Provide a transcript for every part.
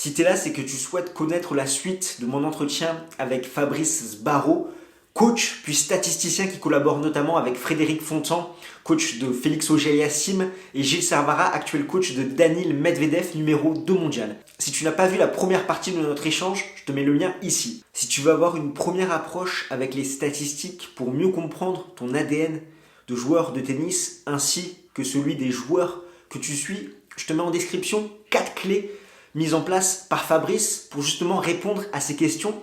Si tu es là, c'est que tu souhaites connaître la suite de mon entretien avec Fabrice Sbarro, coach puis statisticien qui collabore notamment avec Frédéric Fontan, coach de Félix Auger-Aliassime, et Gilles Servara, actuel coach de Daniil Medvedev, numéro 2 mondial. Si tu n'as pas vu la première partie de notre échange, je te mets le lien ici. Si tu veux avoir une première approche avec les statistiques pour mieux comprendre ton ADN de joueur de tennis ainsi que celui des joueurs que tu suis, je te mets en description 4 clés mises en place par Fabrice pour justement répondre à ces questions.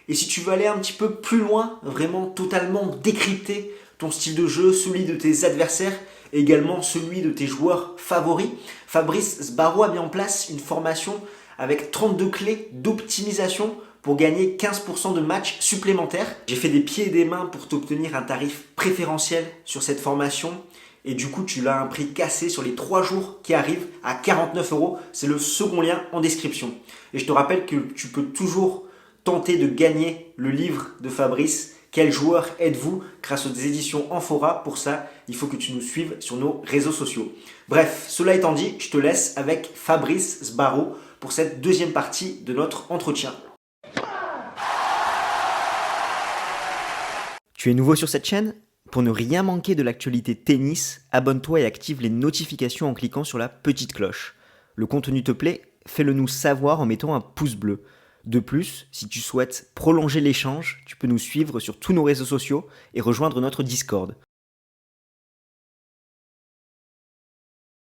Et si tu veux aller un petit peu plus loin, vraiment totalement décrypter ton style de jeu, celui de tes adversaires et également celui de tes joueurs favoris, Fabrice Sbarro a mis en place une formation avec 32 clés d'optimisation pour gagner 15% de matchs supplémentaires. J'ai fait des pieds et des mains pour t'obtenir un tarif préférentiel sur cette formation. Et du coup, tu l'as à un prix cassé sur les 3 jours qui arrivent à 49 €. C'est le second lien en description. Et je te rappelle que tu peux toujours tenter de gagner le livre de Fabrice. Quel joueur êtes-vous grâce aux éditions Amphora? Pour ça, il faut que tu nous suives sur nos réseaux sociaux. Bref, cela étant dit, je te laisse avec Fabrice Sbarro pour cette deuxième partie de notre entretien. Tu es nouveau sur cette chaîne? Pour ne rien manquer de l'actualité tennis, abonne-toi et active les notifications en cliquant sur la petite cloche. Le contenu te plaît? Fais-le nous savoir en mettant un pouce bleu. De plus, si tu souhaites prolonger l'échange, tu peux nous suivre sur tous nos réseaux sociaux et rejoindre notre Discord.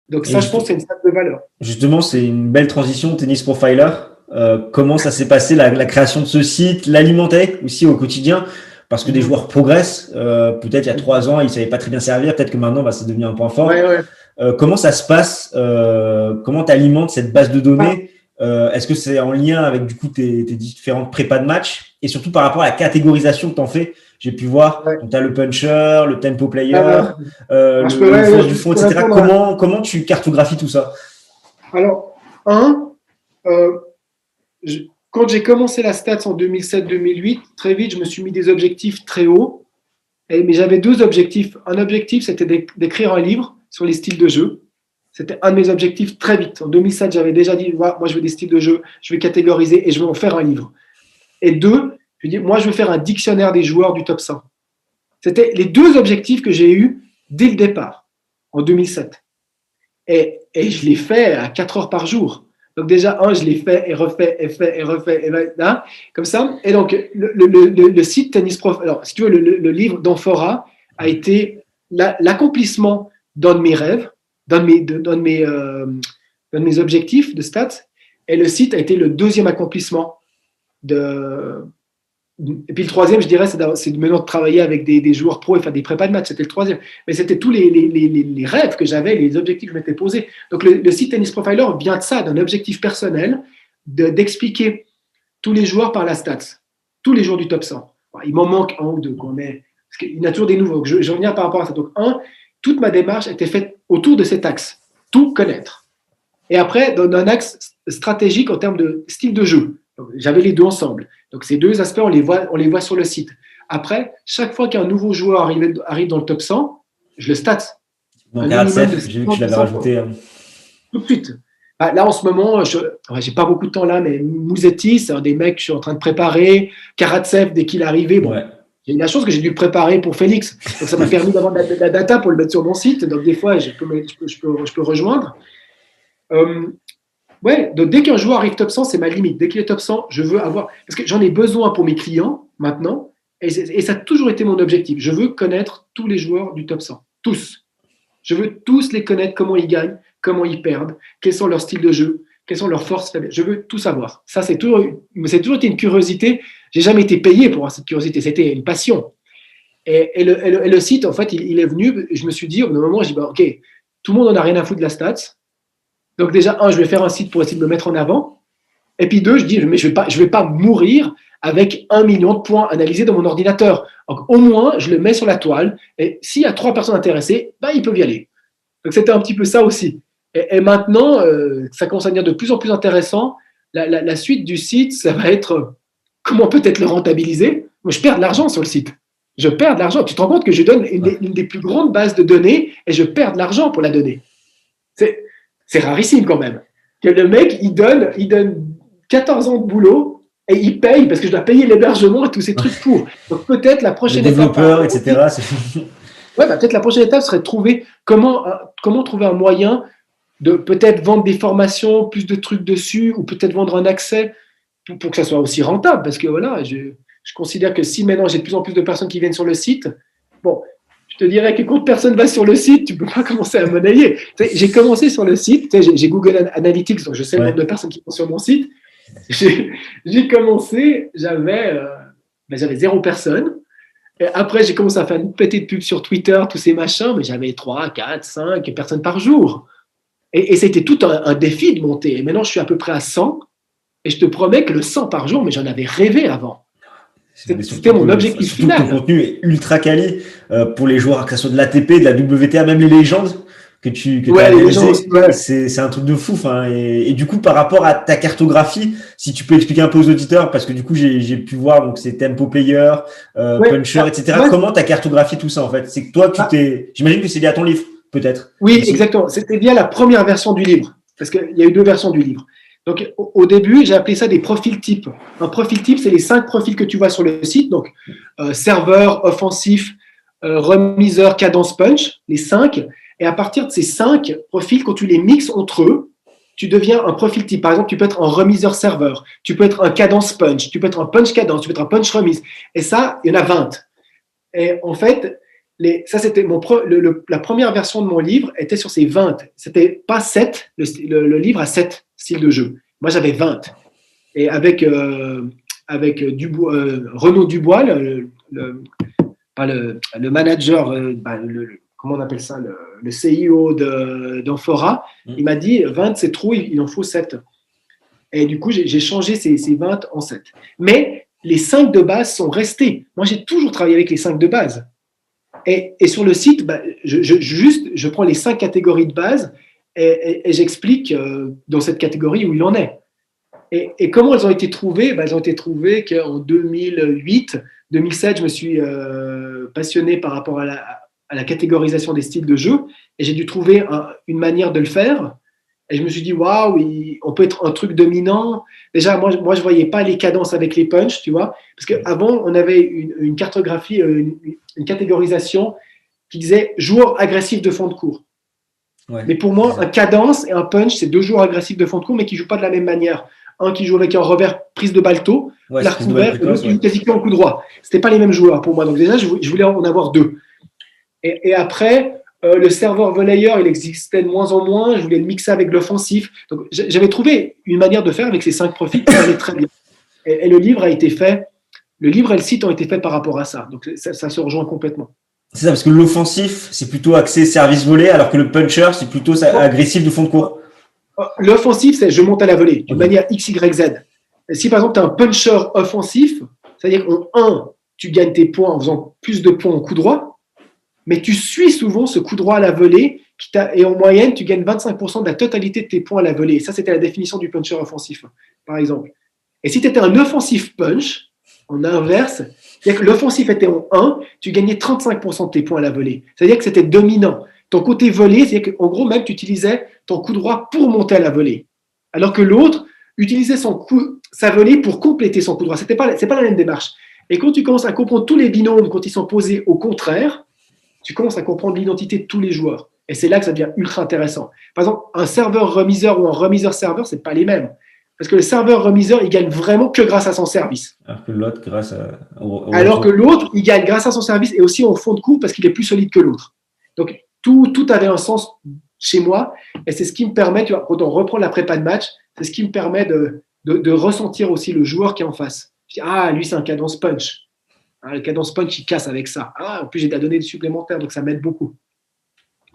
Donc ça, je pense que c'est une stat de valeur. Justement, c'est une belle transition, Tennis Profiler. Comment ça s'est passé, la création de ce site, l'alimenter aussi au quotidien? Parce que des joueurs progressent. Peut-être il y a 3 ans, ils ne savaient pas très bien servir. Peut-être que maintenant, c'est devenu un point fort. Ouais. Comment ça se passe? Comment tu alimentes cette base de données? Est-ce que c'est en lien avec du coup tes différentes prépas de match? Et surtout par rapport à la catégorisation que tu en fais? J'ai pu voir, tu as le puncher, le tempo player, le force du fond, etc. Comment tu cartographies tout ça? Alors, quand j'ai commencé la stats en 2007-2008, très vite, je me suis mis des objectifs très hauts. Mais j'avais 2 objectifs. Un objectif, c'était d'écrire un livre sur les styles de jeu. C'était un de mes objectifs très vite. En 2007, j'avais déjà dit, moi, je veux des styles de jeu, je vais catégoriser et je vais en faire un livre. Et 2, je dis, moi, je veux faire un dictionnaire des joueurs du top 100. C'était les 2 objectifs que j'ai eus dès le départ, en 2007. Et je l'ai fait à 4 heures par jour. Donc déjà, je l'ai fait et refait et fait et refait, comme ça. Et donc, le site Tennis Prof, alors si tu veux, le livre d'Amphora a été l'accomplissement d'un de mes rêves, d'un de mes objectifs de stats. Et le site a été le 2e accomplissement. Et puis le 3e, je dirais, c'est de maintenant de travailler avec des joueurs pros et faire des prépas de match. C'était le 3e. Mais c'était tous les rêves que j'avais, les objectifs que je m'étais posés. Donc le site Tennis Profiler vient de ça, d'un objectif personnel, d'expliquer tous les joueurs par la stats, tous les joueurs du top 100. Il m'en manque 1 ou 2, mais il y en a toujours des nouveaux. Je reviens par rapport à ça. Donc toute ma démarche était faite autour de cet axe, tout connaître. Et après, dans un axe stratégique en termes de style de jeu. Donc, j'avais les 2 ensemble. Donc ces 2 aspects, on les voit sur le site. Après, chaque fois qu'un nouveau joueur arrive dans le top 100, je le stats. Donc Karatsev, j'ai vu que tu l'avais rajouté. Tout de suite. Là, en ce moment, je n'ai pas beaucoup de temps là, mais Musetti, c'est un des mecs que je suis en train de préparer. Karatsev, dès qu'il est arrivé, j'ai eu la chance que j'ai dû le préparer pour Félix. Donc ça m'a permis d'avoir de la data pour le mettre sur mon site. Donc des fois, je peux rejoindre. Donc dès qu'un joueur arrive top 100, c'est ma limite. Dès qu'il est top 100, je veux avoir… Parce que j'en ai besoin pour mes clients maintenant, et ça a toujours été mon objectif. Je veux connaître tous les joueurs du top 100. Tous. Je veux tous les connaître, comment ils gagnent, comment ils perdent, quels sont leurs styles de jeu, quelles sont leurs forces faibles. Je veux tout savoir. Ça, c'est toujours été une curiosité. J'ai jamais été payé pour avoir cette curiosité. C'était une passion. Et le site, en fait, il est venu. Je me suis dit, au bout d'un moment, je dis, OK, tout le monde en a rien à foutre de la stats. Donc déjà, je vais faire un site pour essayer de me mettre en avant. Et puis 2, je dis, mais je vais pas mourir avec 1 million de points analysés dans mon ordinateur. Donc au moins, je le mets sur la toile. Et s'il y a 3 personnes intéressées, ils peuvent y aller. Donc c'était un petit peu ça aussi. Et maintenant, ça commence à devenir de plus en plus intéressant. La suite du site, ça va être comment peut-être le rentabiliser. Moi, je perds de l'argent sur le site. Je perds de l'argent. Tu te rends compte que je donne une des plus grandes bases de données et je perds de l'argent pour la donner. C'est rarissime quand même. Que le mec, il donne 14 ans de boulot et ils payent parce que je dois payer l'hébergement et tous ces trucs pour. Donc peut-être la prochaine Les étape. développeurs, etc. Ouais, peut-être la prochaine étape serait de trouver comment trouver un moyen de peut-être vendre des formations, plus de trucs dessus, ou peut-être vendre un accès pour que ça soit aussi rentable. Parce que voilà, je considère que si maintenant j'ai de plus en plus de personnes qui viennent sur le site, bon, je te dirais que quand personne va sur le site, tu ne peux pas commencer à monnayer. J'ai commencé sur le site, j'ai Google Analytics, donc je sais le nombre de personnes qui sont sur mon site. J'ai commencé, j'avais 0 personne. Et après, j'ai commencé à faire une petite pub sur Twitter, tous ces machins, mais j'avais 3, 4, 5 personnes par jour. Et c'était tout un défi de monter. Et maintenant, je suis à peu près à 100. Et je te promets que le 100 par jour, mais j'en avais rêvé avant. C'était mon objectif final. Ton contenu est ultra quali pour les joueurs, que ce soit de l'ATP, de la WTA, même les légendes que tu as réalisé. C'est un truc de fou. Et du coup, par rapport à ta cartographie, si tu peux expliquer un peu aux auditeurs, parce que du coup, j'ai pu voir, donc c'est tempo player, puncher, etc. Comment tu as cartographié tout ça, en fait? C'est que toi, j'imagine que c'est lié à ton livre, peut-être. Oui, aussi. Exactement. C'était bien la première version du livre, parce qu'il y a eu 2 versions du livre. Donc, au début, j'ai appelé ça des profils types. Un profil type, c'est les 5 profils que tu vois sur le site. Donc, serveur, offensif, remiseur, cadence, punch, les 5. Et à partir de ces 5 profils, quand tu les mixes entre eux, tu deviens un profil type. Par exemple, tu peux être un remiseur serveur, tu peux être un cadence punch, tu peux être un punch cadence, tu peux être un punch remise. Et ça, il y en a 20. Et en fait, ça c'était la première version de mon livre était sur ces 20. C'était pas 7, le livre a 7 styles de jeu. Moi, j'avais 20. Et avec Renaud Dubois, le manager, comment on appelle ça, le CEO d'Amphora, il m'a dit 20 c'est trop, il en faut 7. Et du coup, j'ai changé ces 20 en 7. Mais les 5 de base sont restés. Moi, j'ai toujours travaillé avec les 5 de base. Et sur le site, je prends les 5 catégories de base et j'explique dans cette catégorie où il en est. Et comment elles ont été trouvées? Elles ont été trouvées qu'en 2008, 2007, je me suis passionné par rapport à la catégorisation des styles de jeu et j'ai dû trouver une manière de le faire. Et je me suis dit, waouh, on peut être un truc dominant. Déjà, moi je ne voyais pas les cadences avec les punchs, tu vois. Parce qu'avant, on avait une cartographie, une catégorisation qui disait joueur agressif de fond de cours. Ouais, mais pour moi, un cadence et un punch, c'est 2 joueurs agressifs de fond de cours, mais qui ne jouent pas de la même manière. Un qui joue avec un revers prise de balle tôt, l'arc ouvert, et l'autre qui joue quasiment en coup droit. Ce n'étaient pas les mêmes joueurs pour moi. Donc déjà, je voulais en avoir 2. Et après, le serveur volleyeur, il existait de moins en moins. Je voulais le mixer avec l'offensif. Donc j'avais trouvé une manière de faire avec ces 5 profils qui allait très bien. Et le livre a été fait. Le livre et le site ont été faits par rapport à ça. Donc ça se rejoint complètement. C'est ça, parce que l'offensif, c'est plutôt axé service volé, alors que le puncher, c'est plutôt agressif de fond de cours. L'offensif, c'est je monte à la volée, d'une manière X, Y, Z. Et si par exemple, tu as un puncher offensif, c'est-à-dire qu'en tu gagnes tes points en faisant plus de points en coup droit, mais tu suis souvent ce coup droit à la volée, et en moyenne, tu gagnes 25% de la totalité de tes points à la volée. Et ça, c'était la définition du puncher offensif, par exemple. Et si tu étais un offensif punch, en inverse, c'est-à-dire que l'offensif était en 1, tu gagnais 35% de tes points à la volée. C'est-à-dire que c'était dominant. Ton côté volé, c'est-à-dire qu'en gros, même tu utilisais ton coup droit pour monter à la volée. Alors que l'autre utilisait sa volée pour compléter son coup droit. C'est pas la même démarche. Et quand tu commences à comprendre tous les binômes, quand ils sont posés au contraire, tu commences à comprendre l'identité de tous les joueurs. Et c'est là que ça devient ultra intéressant. Par exemple, un serveur remiseur ou un remiseur serveur, c'est pas les mêmes. Parce que le serveur remiseur, il gagne vraiment que grâce à son service. Alors que l'autre, que l'autre, il gagne grâce à son service et aussi au fond de cours parce qu'il est plus solide que l'autre. Donc, tout avait un sens chez moi. Et c'est ce qui me permet, tu vois, quand on reprend la prépa de match, c'est ce qui me permet de ressentir aussi le joueur qui est en face. Je dis, lui, c'est un cadence punch. Le cadence punch, il casse avec ça. En plus, j'ai des données supplémentaires, donc ça m'aide beaucoup.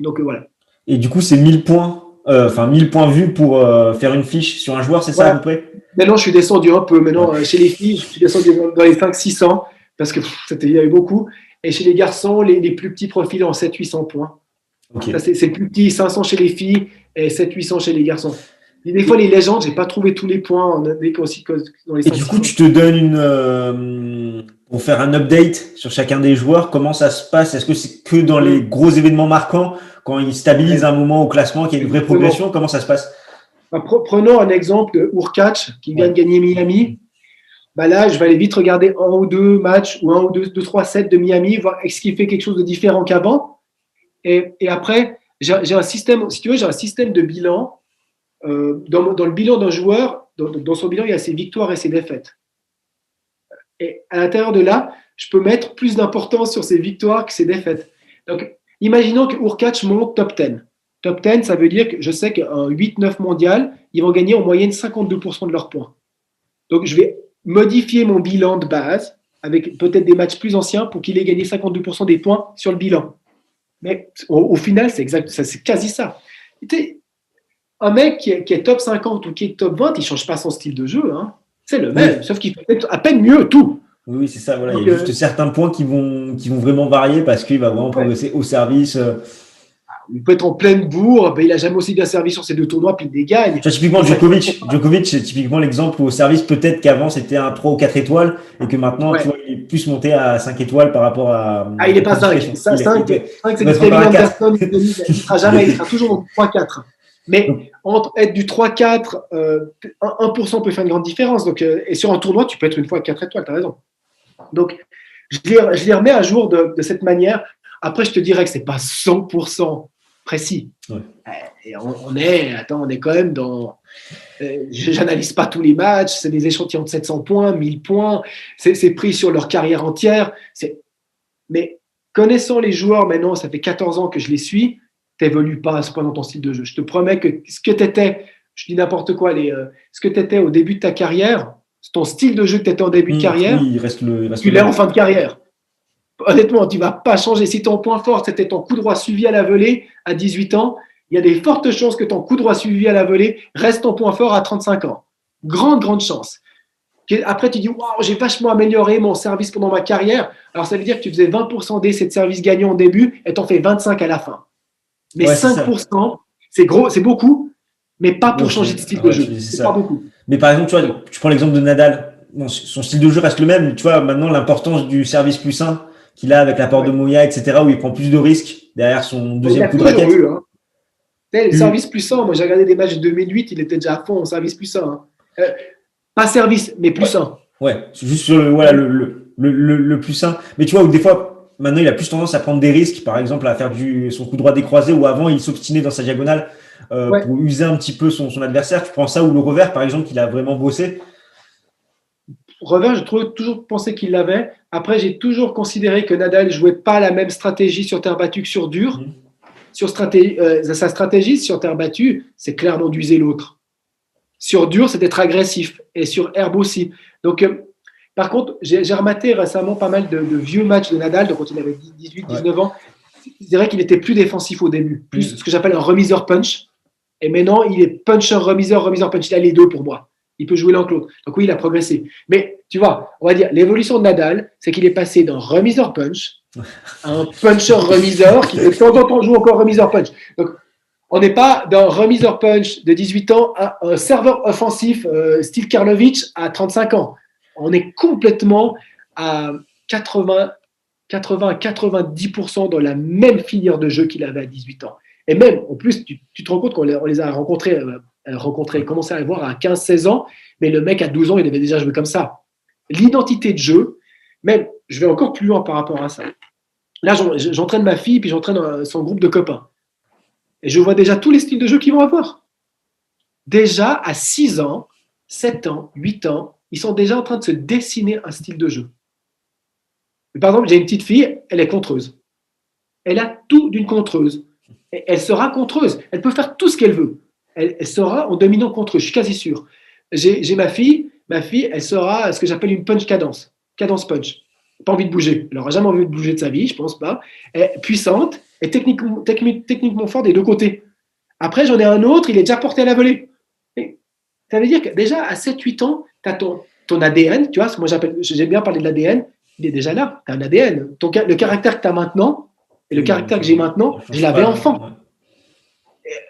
Donc, voilà. Et du coup, c'est 1000 points. 1000 points vus pour faire une fiche sur un joueur, c'est ça à peu près? Maintenant, je suis descendu un peu. Maintenant, chez les filles, je suis descendu dans les 500-600 parce que il y avait beaucoup. Et chez les garçons, les plus petits profils en 700-800 points. Okay. Ça, c'est le plus petit, 500 chez les filles et 700-800 chez les garçons. Et des fois, les légendes, je n'ai pas trouvé tous les points dans les 500. Et du coup, tu te donnes pour faire un update sur chacun des joueurs, comment ça se passe? Est-ce que c'est que dans les gros événements marquants, quand ils stabilisent un moment au classement, qu'il y a une vraie progression? Comment ça se passe? Prenons un exemple de Hurkacz qui vient de gagner Miami. Là, je vais aller vite regarder un ou deux matchs ou un ou deux, trois sets de Miami, voir est-ce qu'il fait quelque chose de différent qu'avant. Et après, j'ai un système, si tu veux, j'ai un système de bilan. Dans le bilan d'un joueur, dans son bilan, il y a ses victoires et ses défaites. Et à l'intérieur de là, je peux mettre plus d'importance sur ses victoires que ses défaites. Donc, imaginons que Hurkacz monte top 10. Top 10, ça veut dire que je sais qu'un 8-9 mondial, ils vont gagner en moyenne 52% de leurs points. Donc, je vais modifier mon bilan de base avec peut-être des matchs plus anciens pour qu'il ait gagné 52% des points sur le bilan. Mais au final, c'est exact, c'est quasi ça. Un mec qui est top 50 ou qui est top 20, il ne change pas son style de jeu. Hein. C'est le même, sauf qu'il fait à peine mieux tout. Oui, c'est ça. Voilà. Donc, il y a juste certains points qui vont vraiment varier parce qu'il va vraiment progresser au service. Il peut être en pleine bourre, il n'a jamais aussi bien servi sur ces deux tournois, puis il les gagne. Tu vois, typiquement, Djokovic, c'est typiquement l'exemple où au service, peut-être qu'avant c'était un 3 ou 4 étoiles et que maintenant, tu vois, il est plus monté à 5 étoiles par rapport à. Il n'est pas 5. 5, c'est du Kevin Anderson, il ne sera jamais, il sera toujours dans 3-4. Mais entre être du 3-4, 1% peut faire une grande différence. Donc, et sur un tournoi, tu peux être une fois à 4 étoiles, tu as raison. Donc, je les remets à jour de cette manière. Après, je te dirais que ce n'est pas 100% précis. Ouais. Et on est quand même dans. J'analyse pas tous les matchs, c'est des échantillons de 700 points, 1000 points, c'est pris sur leur carrière entière. Mais connaissant les joueurs maintenant, ça fait 14 ans que je les suis, tu n'évolues pas à ce point dans ton style de jeu. Je te promets que ce que tu étais, je dis n'importe quoi, ce que tu étais au début de ta carrière, ton style de jeu que tu étais en début de carrière, il reste tu l'es en fin de carrière. Honnêtement, tu ne vas pas changer. Si ton point fort, c'était ton coup droit suivi à la volée à 18 ans, il y a des fortes chances que ton coup droit suivi à la volée reste ton point fort à 35 ans. Grande chance. Après, tu dis, waouh, j'ai vachement amélioré mon service pendant ma carrière. Alors, ça veut dire que tu faisais 20% d'essais de service gagnant au début et tu en fais 25 à la fin. Mais 5%, c'est gros, c'est beaucoup, mais pas pour changer de style de jeu. C'est pas beaucoup. Mais par exemple, tu vois, tu prends l'exemple de Nadal. Bon, son style de jeu reste le même. Tu vois, maintenant, l'importance du service plus 1 qu'il a avec l'apport de Moya, etc., où il prend plus de risques derrière son deuxième coup de raquette. Le service plus 1, moi j'ai regardé des matchs de 2008, il était déjà à fond en service plus 1. Pas service, mais plus 1. Ouais, c'est juste sur le plus 1. Mais tu vois, où des fois, maintenant il a plus tendance à prendre des risques, par exemple à faire son coup droit décroisé, ou avant il s'obstinait dans sa diagonale pour user un petit peu son adversaire. Tu prends ça ou le revers, par exemple, qu'il a vraiment bossé. Revers, j'ai toujours pensé qu'il l'avait. Après, j'ai toujours considéré que Nadal ne jouait pas la même stratégie sur terre battue que sur dur. Sa stratégie sur terre battue, c'est clairement d'user l'autre. Sur dur, c'est d'être agressif. Et sur herbe aussi. Donc, par contre, j'ai rematé récemment pas mal de vieux matchs de Nadal, donc quand il avait 18, 19 ans. Je dirais qu'il était plus défensif au début. Plus ce que j'appelle un remiseur punch. Et maintenant, il est puncher, remiseur, punch. Il a les deux pour moi. Il peut jouer l'un que l'autre. Donc oui, il a progressé. Mais tu vois, on va dire, l'évolution de Nadal, c'est qu'il est passé d'un remiseur punch à un puncher remiseur qui de temps en temps joue encore remiseur punch. Donc on n'est pas d'un remiseur punch de 18 ans à un serveur offensif style Karlovic à 35 ans. On est complètement à 80-90% dans la même filière de jeu qu'il avait à 18 ans. Et même, en plus, tu te rends compte qu'on les a rencontrés, commencé à les voir à 15-16 ans, mais le mec à 12 ans, il avait déjà joué comme ça. L'identité de jeu, même, je vais encore plus loin par rapport à ça. Là, j'entraîne ma fille, puis j'entraîne son groupe de copains. Et je vois déjà tous les styles de jeu qu'ils vont avoir. Déjà, à 6 ans, 7 ans, 8 ans, ils sont déjà en train de se dessiner un style de jeu. Par exemple, j'ai une petite fille, elle est contreuse. Elle a tout d'une contreuse. Et elle sera contreuse. Elle peut faire tout ce qu'elle veut. Elle sera en dominant contreuse, je suis quasi sûr. J'ai ma fille, elle sera ce que j'appelle une punch cadence punch. Pas envie de bouger. Elle n'aura jamais envie de bouger de sa vie, je pense pas. Elle est puissante et techniquement forte des deux côtés. Après, j'en ai un autre, il est déjà porté à la volée. Et ça veut dire que déjà, à 7-8 ans, tu as ton ADN, tu vois, moi j'aime bien parler de l'ADN, il est déjà là, tu as un ADN. Le caractère que tu as maintenant et le caractère que j'ai maintenant, je l'avais enfant.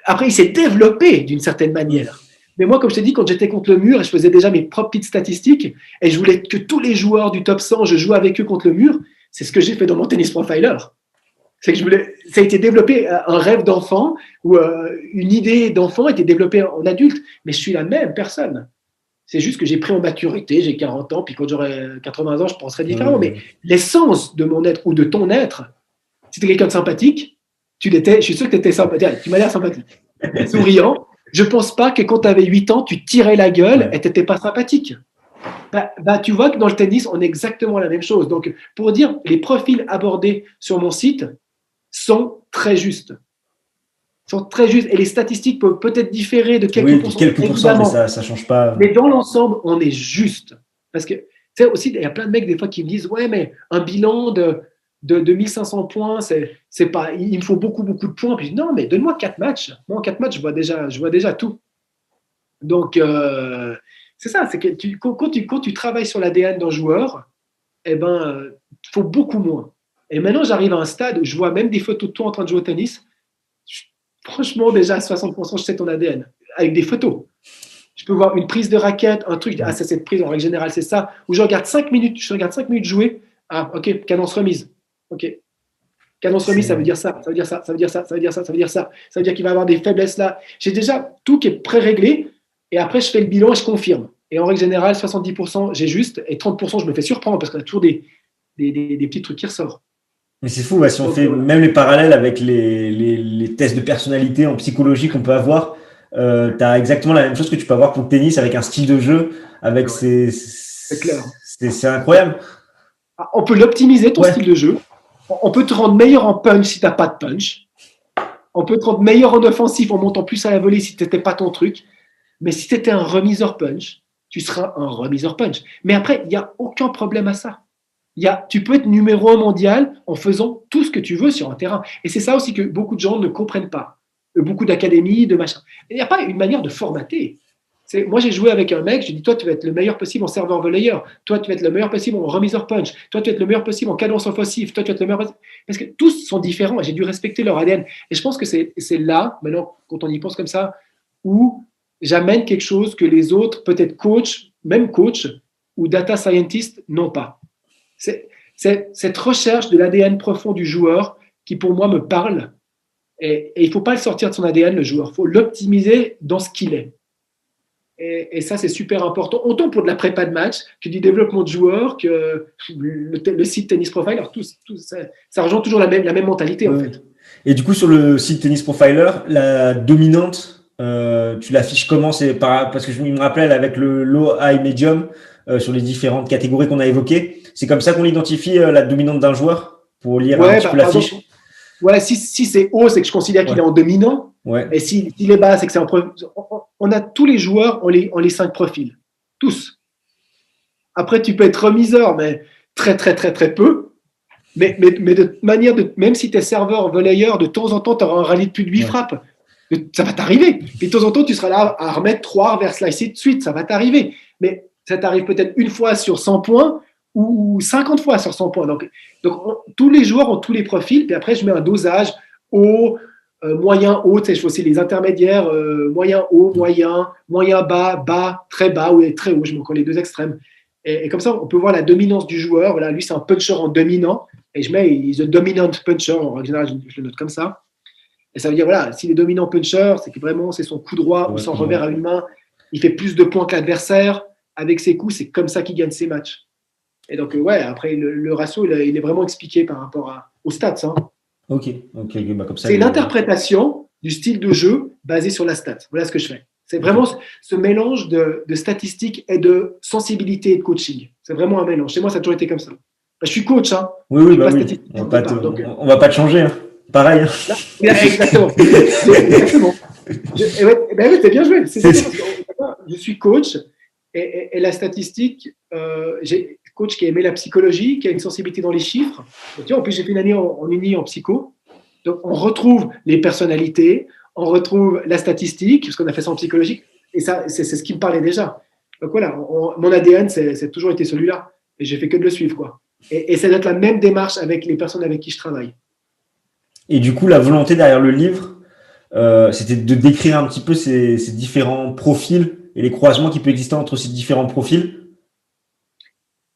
Après, il s'est développé d'une certaine manière. Mais moi, comme je t'ai dit, quand j'étais contre le mur, et je faisais déjà mes propres petites statistiques, et je voulais que tous les joueurs du top 100, je joue avec eux contre le mur, c'est ce que j'ai fait dans mon tennis profiler. C'est que ça a été développé, un rêve d'enfant ou une idée d'enfant a été développée en adulte, mais je suis la même personne. C'est juste que j'ai pris en maturité, j'ai 40 ans, puis quand j'aurai 80 ans, je penserai différemment. Mais l'essence de mon être ou de ton être, si tu es quelqu'un de sympathique, je suis sûr que tu étais sympathique, tu m'as l'air sympathique, souriant. Je ne pense pas que quand tu avais 8 ans, tu tirais la gueule et tu n'étais pas sympathique. Tu vois que dans le tennis, on est exactement la même chose. Donc, pour dire, les profils abordés sur mon site sont très justes. Et les statistiques peuvent peut-être différer de quelques pourcents. Quelques pourcents, mais ça change pas. Mais dans l'ensemble, on est juste. Parce que, tu sais, aussi, il y a plein de mecs, des fois, qui me disent, ouais, mais un bilan de 1500 points, c'est pas, il me faut beaucoup, beaucoup de points. Puis je dis, non, mais donne-moi 4 matchs. Moi, en 4 matchs, je vois déjà tout. Donc, c'est ça, c'est que quand tu travailles sur l'ADN d'un joueur, il faut beaucoup moins. Et maintenant, j'arrive à un stade où je vois même des photos de toi en train de jouer au tennis. Franchement, déjà à 60%, je sais ton ADN, avec des photos. Je peux voir une prise de raquette, un truc, c'est cette prise, en règle générale, c'est ça. Où je regarde 5 minutes jouer. Ah, ok, cadence remise. Ok. Cadence remise, ça veut dire ça, ça veut dire ça, ça veut dire ça, ça veut dire ça, ça veut dire ça. Ça veut dire qu'il va avoir des faiblesses là. J'ai déjà tout qui est pré-réglé. Et après, je fais le bilan et je confirme. Et en règle générale, 70%, j'ai juste. Et 30%, je me fais surprendre parce qu'on a toujours des petits trucs qui ressortent. Mais c'est fou, si on fait même les parallèles avec les tests de personnalité en psychologie qu'on peut avoir, tu as exactement la même chose que tu peux avoir pour le tennis avec un style de jeu, avec c'est clair. C'est incroyable. On peut l'optimiser, ton style de jeu. On peut te rendre meilleur en punch si tu n'as pas de punch. On peut te rendre meilleur en offensif en montant plus à la volée si tu n'étais pas ton truc. Mais si tu étais un remiseur punch, tu seras un remiseur punch. Mais après, il n'y a aucun problème à ça. Tu peux être numéro 1 mondial en faisant tout ce que tu veux sur un terrain. Et c'est ça aussi que beaucoup de gens ne comprennent pas. Beaucoup d'académies, de machin. Il n'y a pas une manière de formater. Moi, j'ai joué avec un mec, j'ai dit, toi, tu vas être le meilleur possible en serveur volleyeur. Toi, tu vas être le meilleur possible en remiseur punch. Toi, tu vas être le meilleur possible en cadence offensive. Toi, tu vas être le meilleur possible. Parce que tous sont différents et j'ai dû respecter leur ADN. Et je pense que c'est là, maintenant, quand on y pense comme ça, où j'amène quelque chose que les autres, peut-être même coach ou data scientist, n'ont pas. C'est cette recherche de l'ADN profond du joueur qui, pour moi, me parle. Et il ne faut pas le sortir de son ADN, le joueur. Il faut l'optimiser dans ce qu'il est. Et ça, c'est super important. Autant pour de la prépa de match que du développement de joueurs, que le site Tennis Profiler. Ça rejoint toujours la même mentalité, en fait. Et du coup, sur le site Tennis Profiler, la dominante, tu l'affiches comment? Parce que je me rappelle avec le low, high, medium, sur les différentes catégories qu'on a évoquées. C'est comme ça qu'on identifie la dominante d'un joueur pour lire un petit peu la fiche. Ouais, si c'est haut, c'est que je considère qu'il est en dominant. Ouais. Et s'il est bas, c'est que c'est en profil. On a tous les joueurs, on les 5 profils. Tous. Après, tu peux être remiseur, mais très, très, très, très peu. Mais de manière, même si tu es serveur, volleyeur, de temps en temps, tu auras un rallye de plus de 8 frappes. Ça va t'arriver. Et de temps en temps, tu seras là à remettre 3 vers slicer de suite. Ça va t'arriver. Mais ça t'arrive peut-être une fois sur 100 points ou 50 fois sur 100 points. Donc tous les joueurs ont tous les profils. Puis après, je mets un dosage haut, moyen, haut. Tu sais, je fais aussi les intermédiaires, moyen, haut, moyen, bas, très bas ou très haut. Je mets encore les 2 extrêmes. Et comme ça, on peut voir la dominance du joueur. Voilà, lui, c'est un puncher en dominant. Et je mets the dominant puncher. En général, je le note comme ça. Et ça veut dire, voilà, s'il est dominant puncher, c'est que vraiment, c'est son coup droit ou son revers à une main. Il fait plus de points que l'adversaire. Avec ses coups, c'est comme ça qu'il gagne ses matchs. Et donc, après, le ratio, il est vraiment expliqué par rapport aux stats. Hein. Ok. Comme ça, c'est une interprétation du style de jeu basé sur la stat. Voilà ce que je fais. C'est vraiment ce mélange de statistiques et de sensibilité et de coaching. C'est vraiment un mélange. Chez moi, ça a toujours été comme ça. Je suis coach. Hein. Oui. On va pas te changer. Hein. Pareil. Là, exactement. C'est bien joué. Je suis coach. Et la statistique, j'ai un coach qui a aimé la psychologie, qui a une sensibilité dans les chiffres. Donc, en plus, j'ai fait une année en uni en psycho. Donc, on retrouve les personnalités, on retrouve la statistique, parce qu'on a fait ça en psychologie. Et ça, c'est ce qui me parlait déjà. Donc voilà, mon ADN, c'est toujours été celui-là. Et j'ai fait que de le suivre, quoi. Et ça doit être la même démarche avec les personnes avec qui je travaille. Et du coup, la volonté derrière le livre, c'était de décrire un petit peu ces différents profils et les croisements qui peuvent exister entre ces différents profils.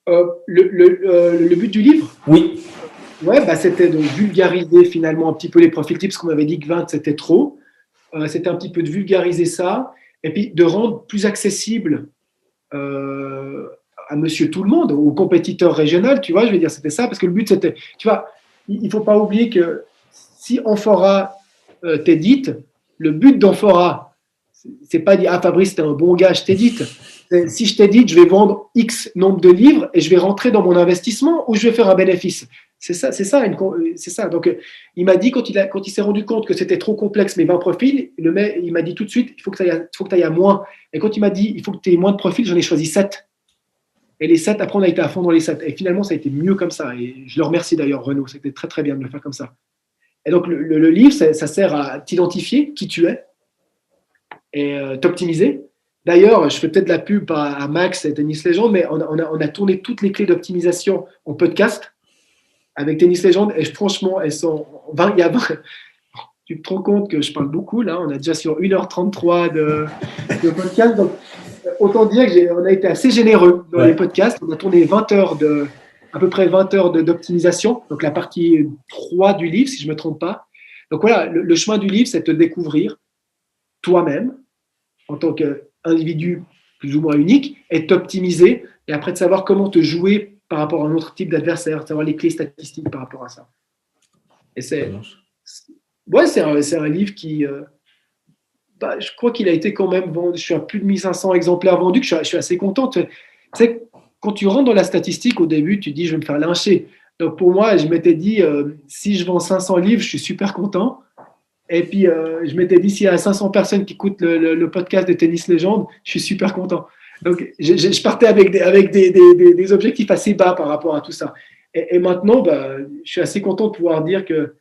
Le but du livre ? Oui. Ouais, bah, c'était de vulgariser finalement un petit peu les profils types, parce qu'on m'avait dit que 20 c'était trop. C'était un petit peu de vulgariser ça, et puis de rendre plus accessible euh, à monsieur tout le monde, aux compétiteurs régionaux, tu vois, je veux dire, c'était ça, parce que le but c'était, tu vois, il ne faut pas oublier que si Amphora t'édite, le but d'Amphora, c'est pas dire, ah Fabrice, t'es un bon gars, je t'édite. Si je t'édite, je vais vendre X nombre de livres et je vais rentrer dans mon investissement ou je vais faire un bénéfice. C'est ça, c'est ça, c'est ça. Donc, il m'a dit, quand il s'est rendu compte que c'était trop complexe, mes 20 profils, il m'a dit tout de suite, il faut que tu ailles à moins. Et quand il m'a dit, il faut que tu aies moins de profils, j'en ai choisi 7. Et les 7, après, on a été à fond dans les 7. Et finalement, ça a été mieux comme ça. Et je le remercie d'ailleurs, Renaud. C'était très, très bien de le faire comme ça. Et donc, le livre, ça sert à t'identifier qui tu es et t'optimiser. D'ailleurs, je fais peut-être de la pub à Max et Tennis Legend, mais on a tourné toutes les clés d'optimisation en podcast avec Tennis Legend. Et franchement, elles sont 20, il y a 20. Tu te rends compte que je parle beaucoup, là. On a déjà sur 1h33 de podcast. Donc, autant dire qu'on a été assez généreux dans les podcasts. On a tourné à peu près 20 heures d'optimisation. Donc, la partie 3 du livre, si je ne me trompe pas. Donc, voilà, le chemin du livre, c'est de te découvrir toi-même en tant qu'individu plus ou moins unique et t'optimiser et après de savoir comment te jouer par rapport à un autre type d'adversaire, savoir les clés statistiques par rapport à ça. Et c'est un livre qui, je crois qu'il a été quand même vendu. Je suis à plus de 1500 exemplaires vendus, que je suis assez content. Tu sais, quand tu rentres dans la statistique au début, tu te dis je vais me faire lyncher. Donc pour moi, je m'étais dit si je vends 500 livres, je suis super content. Et puis, je m'étais dit, s'il y a 500 personnes qui écoutent le podcast de Tennis Légende, je suis super content. Donc, je partais avec des objectifs assez bas par rapport à tout ça. Et maintenant, je suis assez content de pouvoir dire que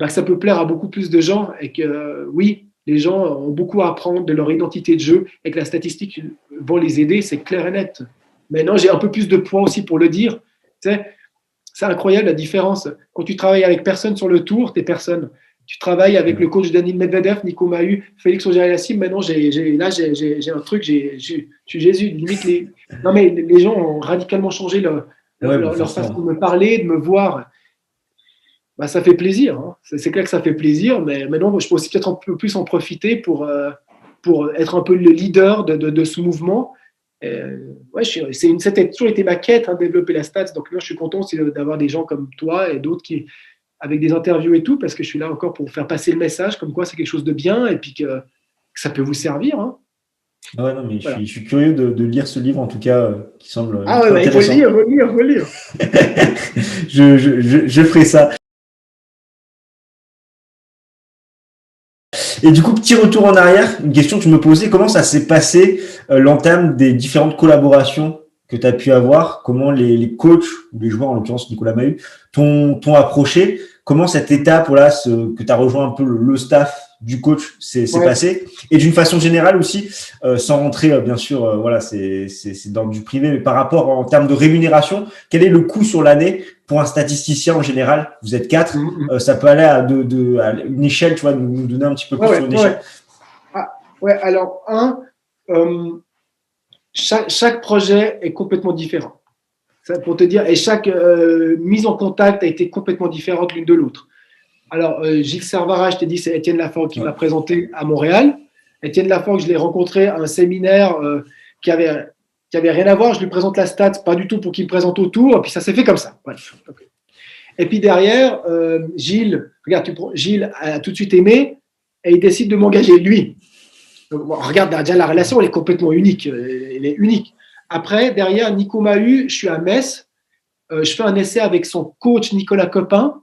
ça peut plaire à beaucoup plus de gens et que oui, les gens ont beaucoup à apprendre de leur identité de jeu et que la statistique va les aider, c'est clair et net. Maintenant, j'ai un peu plus de poids aussi pour le dire. Tu sais, c'est incroyable la différence. Quand tu travailles avec personne sur le tour, t'es personne. Tu travailles avec le coach Daniil Medvedev, Nico Mahut, Félix Auger-Aliassime. Maintenant, j'ai un truc, je suis Jésus. Limite, non, mais les gens ont radicalement changé leur façon de me parler, de me voir. Ça fait plaisir. Hein. C'est clair que ça fait plaisir, mais maintenant, je peux aussi peut-être un peu plus en profiter pour être un peu le leader de ce mouvement. C'était toujours été ma quête, hein, développer la stats. Donc là, je suis content aussi d'avoir des gens comme toi et d'autres avec des interviews et tout, parce que je suis là encore pour faire passer le message, comme quoi c'est quelque chose de bien et puis que ça peut vous servir. Hein. Ouais, non, mais voilà. je suis curieux de lire ce livre, en tout cas, qui semble il faut le lire. je ferai ça. Et du coup, petit retour en arrière, une question que je me posais, comment ça s'est passé l'entame des différentes collaborations que tu as pu avoir, comment les coachs, ou les joueurs, en l'occurrence Nicolas Mahut, t'ont approché, comment cette étape que tu as rejoint un peu le staff du coach s'est passé, et d'une façon générale aussi, sans rentrer bien sûr, c'est dans du privé, mais par rapport en termes de rémunération, quel est le coût sur l'année pour un statisticien en général? Vous êtes 4, ça peut aller à une échelle, tu vois, nous donner un petit peu plus sur une échelle. Alors chaque projet est complètement différent. Ça, pour te dire, et chaque mise en contact a été complètement différente l'une de l'autre. Alors, Gilles Servara, je t'ai dit, c'est Étienne Laforgue qui m'a présenté à Montréal. Étienne Laforgue, je l'ai rencontré à un séminaire qui avait rien à voir. Je lui présente la stat, pas du tout pour qu'il me présente autour. Et puis, ça s'est fait comme ça. Bref. Okay. Et puis derrière, Gilles a tout de suite aimé et il décide de m'engager, lui. Donc, regarde, déjà, la relation, elle est complètement unique. Elle est unique. Après, derrière, Nico Mahut, je suis à Metz. Je fais un essai avec son coach Nicolas Copin.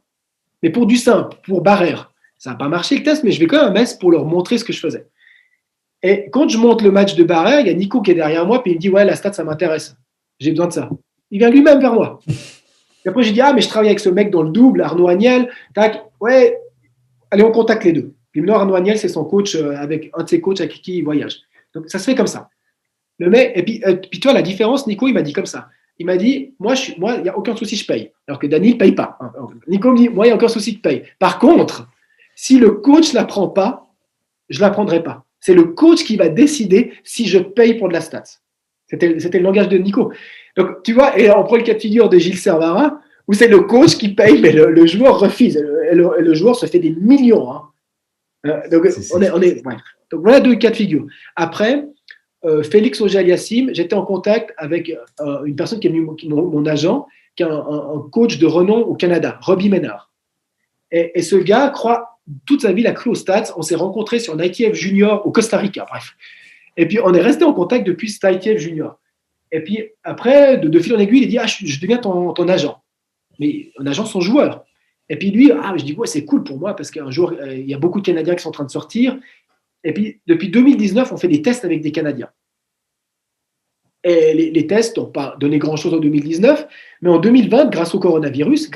Mais pour du simple, pour Barrère. Ça n'a pas marché le test, mais je vais quand même à Metz pour leur montrer ce que je faisais. Et quand je monte le match de Barrère, il y a Nico qui est derrière moi, puis il me dit, ouais, la stat, ça m'intéresse. J'ai besoin de ça. Il vient lui-même vers moi. Et après, j'ai dit, mais je travaille avec ce mec dans le double, Arnaud Agnel. Tac, ouais, allez, on contacte les deux. Puis maintenant, Arnaud Agnel, c'est son coach, avec un de ses coachs avec qui il voyage. Donc, ça se fait comme ça. Le mec, et puis toi, la différence, Nico, il m'a dit comme ça. Il m'a dit, moi, il n'y a aucun souci, je paye. Alors que Daniil ne paye pas. Nico me dit, moi, il n'y a aucun souci, je paye. Par contre, si le coach ne la prend pas, je ne la prendrai pas. C'est le coach qui va décider si je paye pour de la stats. C'était le langage de Nico. Donc, tu vois, et on prend le cas de figure de Gilles Servara. où c'est le coach qui paye, mais le joueur refuse. Et le joueur se fait des millions. Hein. Donc, ouais. Donc, voilà 2 cas de figure. Après, Félix Auger-Aliassime, j'étais en contact avec une personne qui est venue, mon agent, qui est un coach de renom au Canada, Robbie Ménard. Et ce gars croit, toute sa vie, il a cru aux stats. On s'est rencontrés sur un ITF Junior au Costa Rica, bref. Et puis, on est resté en contact depuis cet ITF Junior. Et puis, après, de fil en aiguille, il dit, je deviens ton agent. Mais un agent, son joueur. Et puis lui, je dis, ouais, c'est cool pour moi parce qu'un jour, il y a beaucoup de Canadiens qui sont en train de sortir. Et puis, depuis 2019, on fait des tests avec des Canadiens. Et les tests n'ont pas donné grand-chose en 2019, mais en 2020, grâce au coronavirus,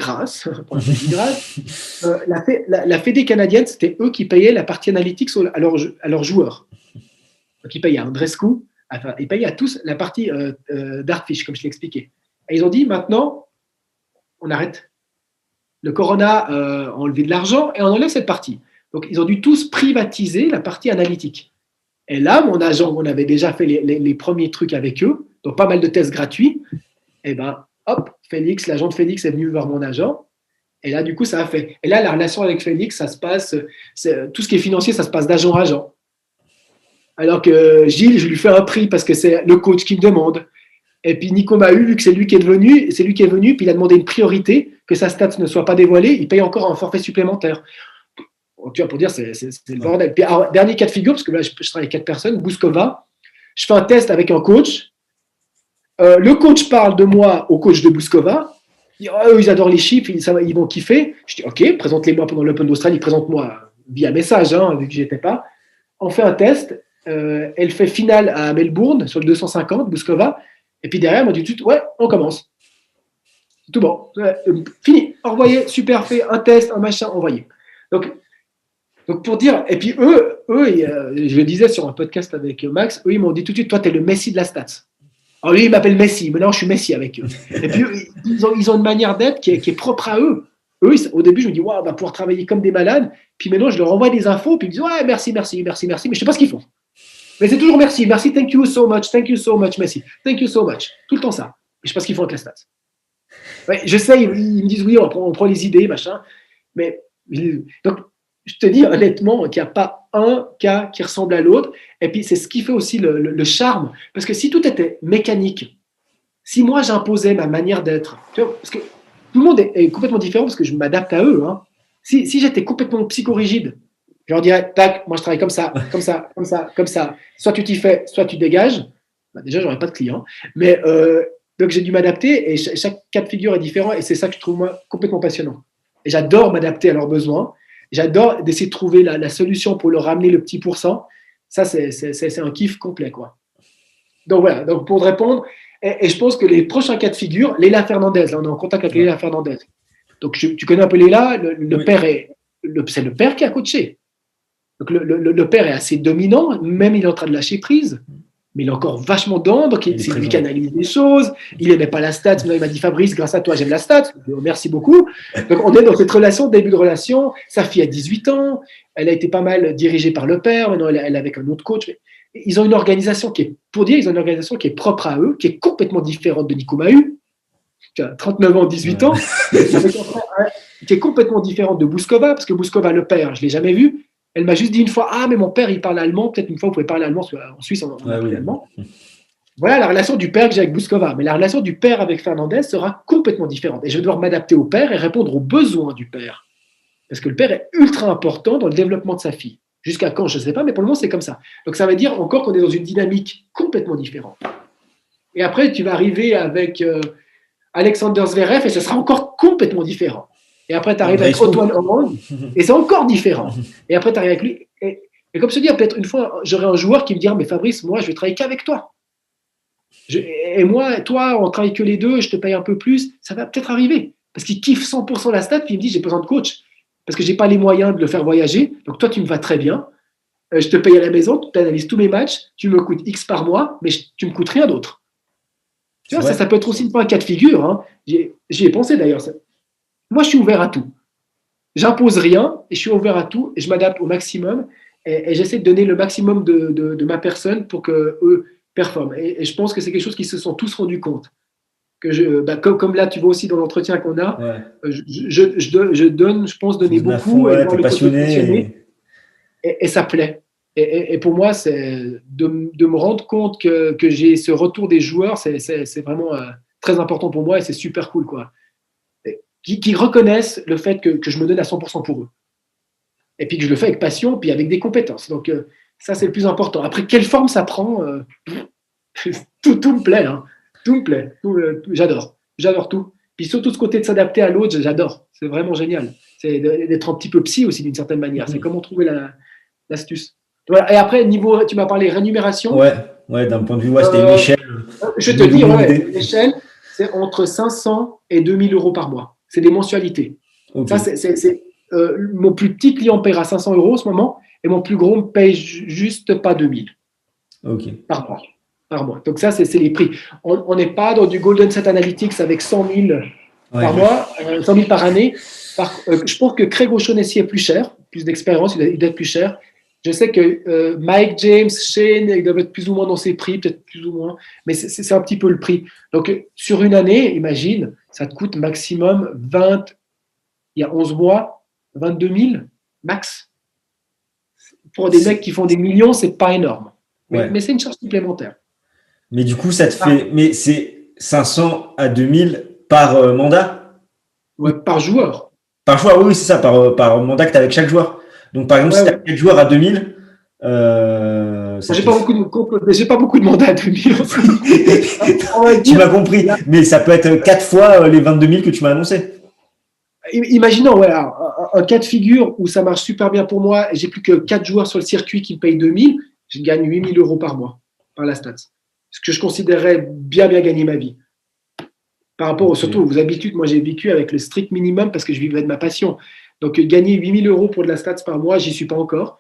la Fédé canadienne, c'était eux qui payaient la partie analytique à leurs joueurs. Donc, ils payaient à Andrescu, enfin, ils payaient à tous la partie Dartfish, comme je l'ai expliqué. Et ils ont dit, maintenant, on arrête. Le Corona a enlevé de l'argent et on enlève cette partie. Donc, ils ont dû tous privatiser la partie analytique. Et là, mon agent, on avait déjà fait les premiers trucs avec eux, donc pas mal de tests gratuits. Et ben, hop, l'agent de Félix est venu voir mon agent. Et là, du coup, ça a fait. Et là, la relation avec Félix, ça se passe, tout ce qui est financier, ça se passe d'agent à agent. Alors que Gilles, je lui fais un prix parce que c'est le coach qui me demande. Et puis Nico Mahut, vu que c'est lui qui est venu, puis il a demandé une priorité, que sa stats ne soit pas dévoilée, il paye encore un forfait supplémentaire. Tu vois, pour dire, c'est le bordel. Puis, alors, dernier cas de figure, parce que là, je travaille avec 4 personnes, Bouskova, je fais un test avec un coach. Le coach parle de moi au coach de Bouskova. Ils adorent les chiffres, ils vont kiffer. Je dis, OK, présente-les-moi pendant l'Open d'Australie, présente-moi via message, vu que j'y étais pas. On fait un test. Elle fait finale à Melbourne sur le 250, Bouskova. Et puis derrière, on dit tout de suite, ouais, on commence. Tout bon. Fini. Envoyé, super, fait un test, un machin, envoyé. Donc pour dire, et puis eux, je le disais sur un podcast avec Max, eux, ils m'ont dit tout de suite, toi, tu es le Messi de la stats. Alors lui, il m'appelle Messi, maintenant je suis Messi avec eux. Et puis ils ont une manière d'être qui est propre à eux. Eux, au début, je me dis, waouh, on va pouvoir travailler comme des malades. Puis maintenant, je leur envoie des infos, puis ils me disent, ouais, merci, mais je ne sais pas ce qu'ils font. Mais c'est toujours merci, thank you so much, Messi, thank you so much. Tout le temps ça. Et je sais pas ce qu'ils font avec la stats. Ouais, je sais, ils me disent, oui, on prend les idées, machin. Mais, donc, je te dis honnêtement qu'il n'y a pas un cas qui ressemble à l'autre. Et puis, c'est ce qui fait aussi le charme. Parce que si tout était mécanique, si moi, j'imposais ma manière d'être, tu vois, parce que tout le monde est complètement différent parce que je m'adapte à eux. Hein. Si j'étais complètement psychorigide, je leur dirais, tac, moi je travaille comme ça. Soit tu t'y fais, soit tu dégages. Bah, déjà, j'aurais pas de clients. Mais donc, j'ai dû m'adapter et chaque cas de figure est différent et c'est ça que je trouve moi complètement passionnant. Et j'adore m'adapter à leurs besoins. J'adore d'essayer de trouver la solution pour leur ramener le petit pourcent. Ça, c'est un kiff complet, quoi. Donc voilà. Donc pour te répondre, et je pense que les prochains cas de figure, Léla Fernandez, là on est en contact avec Léla Fernandez. Donc tu connais un peu Léla, le père c'est le père qui a coaché. Donc le père est assez dominant, même il est en train de lâcher prise, mais il est encore vachement dedans, donc c'est lui qui analyse les choses, il n'aimait pas la stat, mais il m'a dit Fabrice, grâce à toi j'aime la stat, merci beaucoup. Donc on est dans cette relation, début de relation, sa fille a 18 ans, elle a été pas mal dirigée par le père, maintenant elle est avec un autre coach. Ils ont une organisation qui est propre à eux, qui est complètement différente de Nico Mahut, qui a 39 ans, 18 ans, qui est complètement différente de Bouskova, parce que Bouskova, le père, je ne l'ai jamais vu. Elle m'a juste dit une fois, mais mon père, il parle allemand, peut-être une fois, vous pouvez parler allemand, parce qu'en Suisse, on parle allemand. Voilà la relation du père que j'ai avec Bouskova. Mais la relation du père avec Fernandez sera complètement différente. Et je vais devoir m'adapter au père et répondre aux besoins du père. Parce que le père est ultra important dans le développement de sa fille. Jusqu'à quand, je ne sais pas, mais pour le moment, c'est comme ça. Donc, ça veut dire encore qu'on est dans une dynamique complètement différente. Et après, tu vas arriver avec Alexander Zverev et ce sera encore complètement différent. Et après, tu arrives avec Otto Horn et c'est encore différent. Et après, tu arrives avec lui. Et comme je te dis, peut-être une fois, j'aurai un joueur qui me dira, mais Fabrice, moi, je vais travailler qu'avec toi. Et moi, toi, on travaille que les deux, je te paye un peu plus. Ça va peut-être arriver. Parce qu'il kiffe 100% la stat, puis il me dit, j'ai besoin de coach. Parce que je n'ai pas les moyens de le faire voyager. Donc, toi, tu me vas très bien. Je te paye à la maison, tu analyses tous mes matchs, tu me coûtes X par mois, mais tu ne me coûtes rien d'autre. Tu vois, ça peut être aussi un cas de figure. Hein. J'y ai pensé d'ailleurs. Moi, je suis ouvert à tout. J'impose rien et je suis ouvert à tout et je m'adapte au maximum et j'essaie de donner le maximum de ma personne pour qu'eux performent. Et je pense que c'est quelque chose qu'ils se sont tous rendus compte. comme là, tu vois aussi dans l'entretien qu'on a, Ouais. je donne, je pense donner Tu donnes à beaucoup fond, et ouais, voir t'es le côté passionné, passionné. et ça plaît. Et pour moi, c'est de me rendre compte que j'ai ce retour des joueurs, c'est vraiment très important pour moi et c'est super cool, quoi. Qui reconnaissent le fait que je me donne à 100% pour eux. Et puis que je le fais avec passion, puis avec des compétences. Donc, ça, c'est le plus important. Après, quelle forme ça prend tout me plaît. Hein. Tout me plaît. J'adore. J'adore tout. Puis surtout ce côté de s'adapter à l'autre, j'adore. C'est vraiment génial. C'est d'être un petit peu psy aussi, d'une certaine manière. C'est comment trouver l'astuce. Voilà. Et après, niveau, tu m'as parlé rémunération. Ouais, ouais, d'un point de vue, ouais, c'était une Euh, échelle. je vais te Donne dire, une ouais, idée. l'échelle, c'est entre 500 et 2000 euros par mois. C'est des mensualités. Ok, Ça, mon plus petit client paiera 500 euros en ce moment et mon plus gros me paye juste pas 2000 ok. par mois. Par mois. Donc ça, c'est les prix. On n'est pas dans du Golden Set Analytics avec 100 000 par Ouais. mois, 100 000 par année. Je pense que Craig O'Shaughnessy est plus cher, plus d'expérience, il doit être plus cher. Je sais que Mike James, Shane, ils doivent être plus ou moins dans ces prix, peut-être plus ou moins, mais c'est un petit peu le prix. Donc sur une année, imagine, ça te coûte maximum 20, il y a 11 mois, 22 000 max. Pour des mecs qui font des millions, c'est pas énorme. Ouais. Mais c'est une charge supplémentaire. Mais du coup, ça te fait. Mais c'est 500 à 2000 par mandat? Ouais, par joueur. Par joueur, oui, c'est ça, par mandat que tu as avec chaque joueur. Donc, par exemple, Ouais, si tu as ouais. 4 joueurs à 2000, ça J'ai te pas fait. beaucoup de mandats à 2000 aussi. On va Tu dire, m'as compris, mais ça peut être 4 fois les 22 000 que tu m'as annoncé. imaginons ouais, un cas de figure où ça marche super bien pour moi et j'ai plus que 4 joueurs sur le circuit qui me payent 2000, je gagne 8000 euros par mois par la stats. Ce que je considérerais bien gagner ma vie. Par rapport surtout Ok. aux habitudes, moi j'ai vécu avec le strict minimum parce que je vivais de ma passion. Donc gagner 8000 euros pour de la stats par mois, j'y suis pas encore.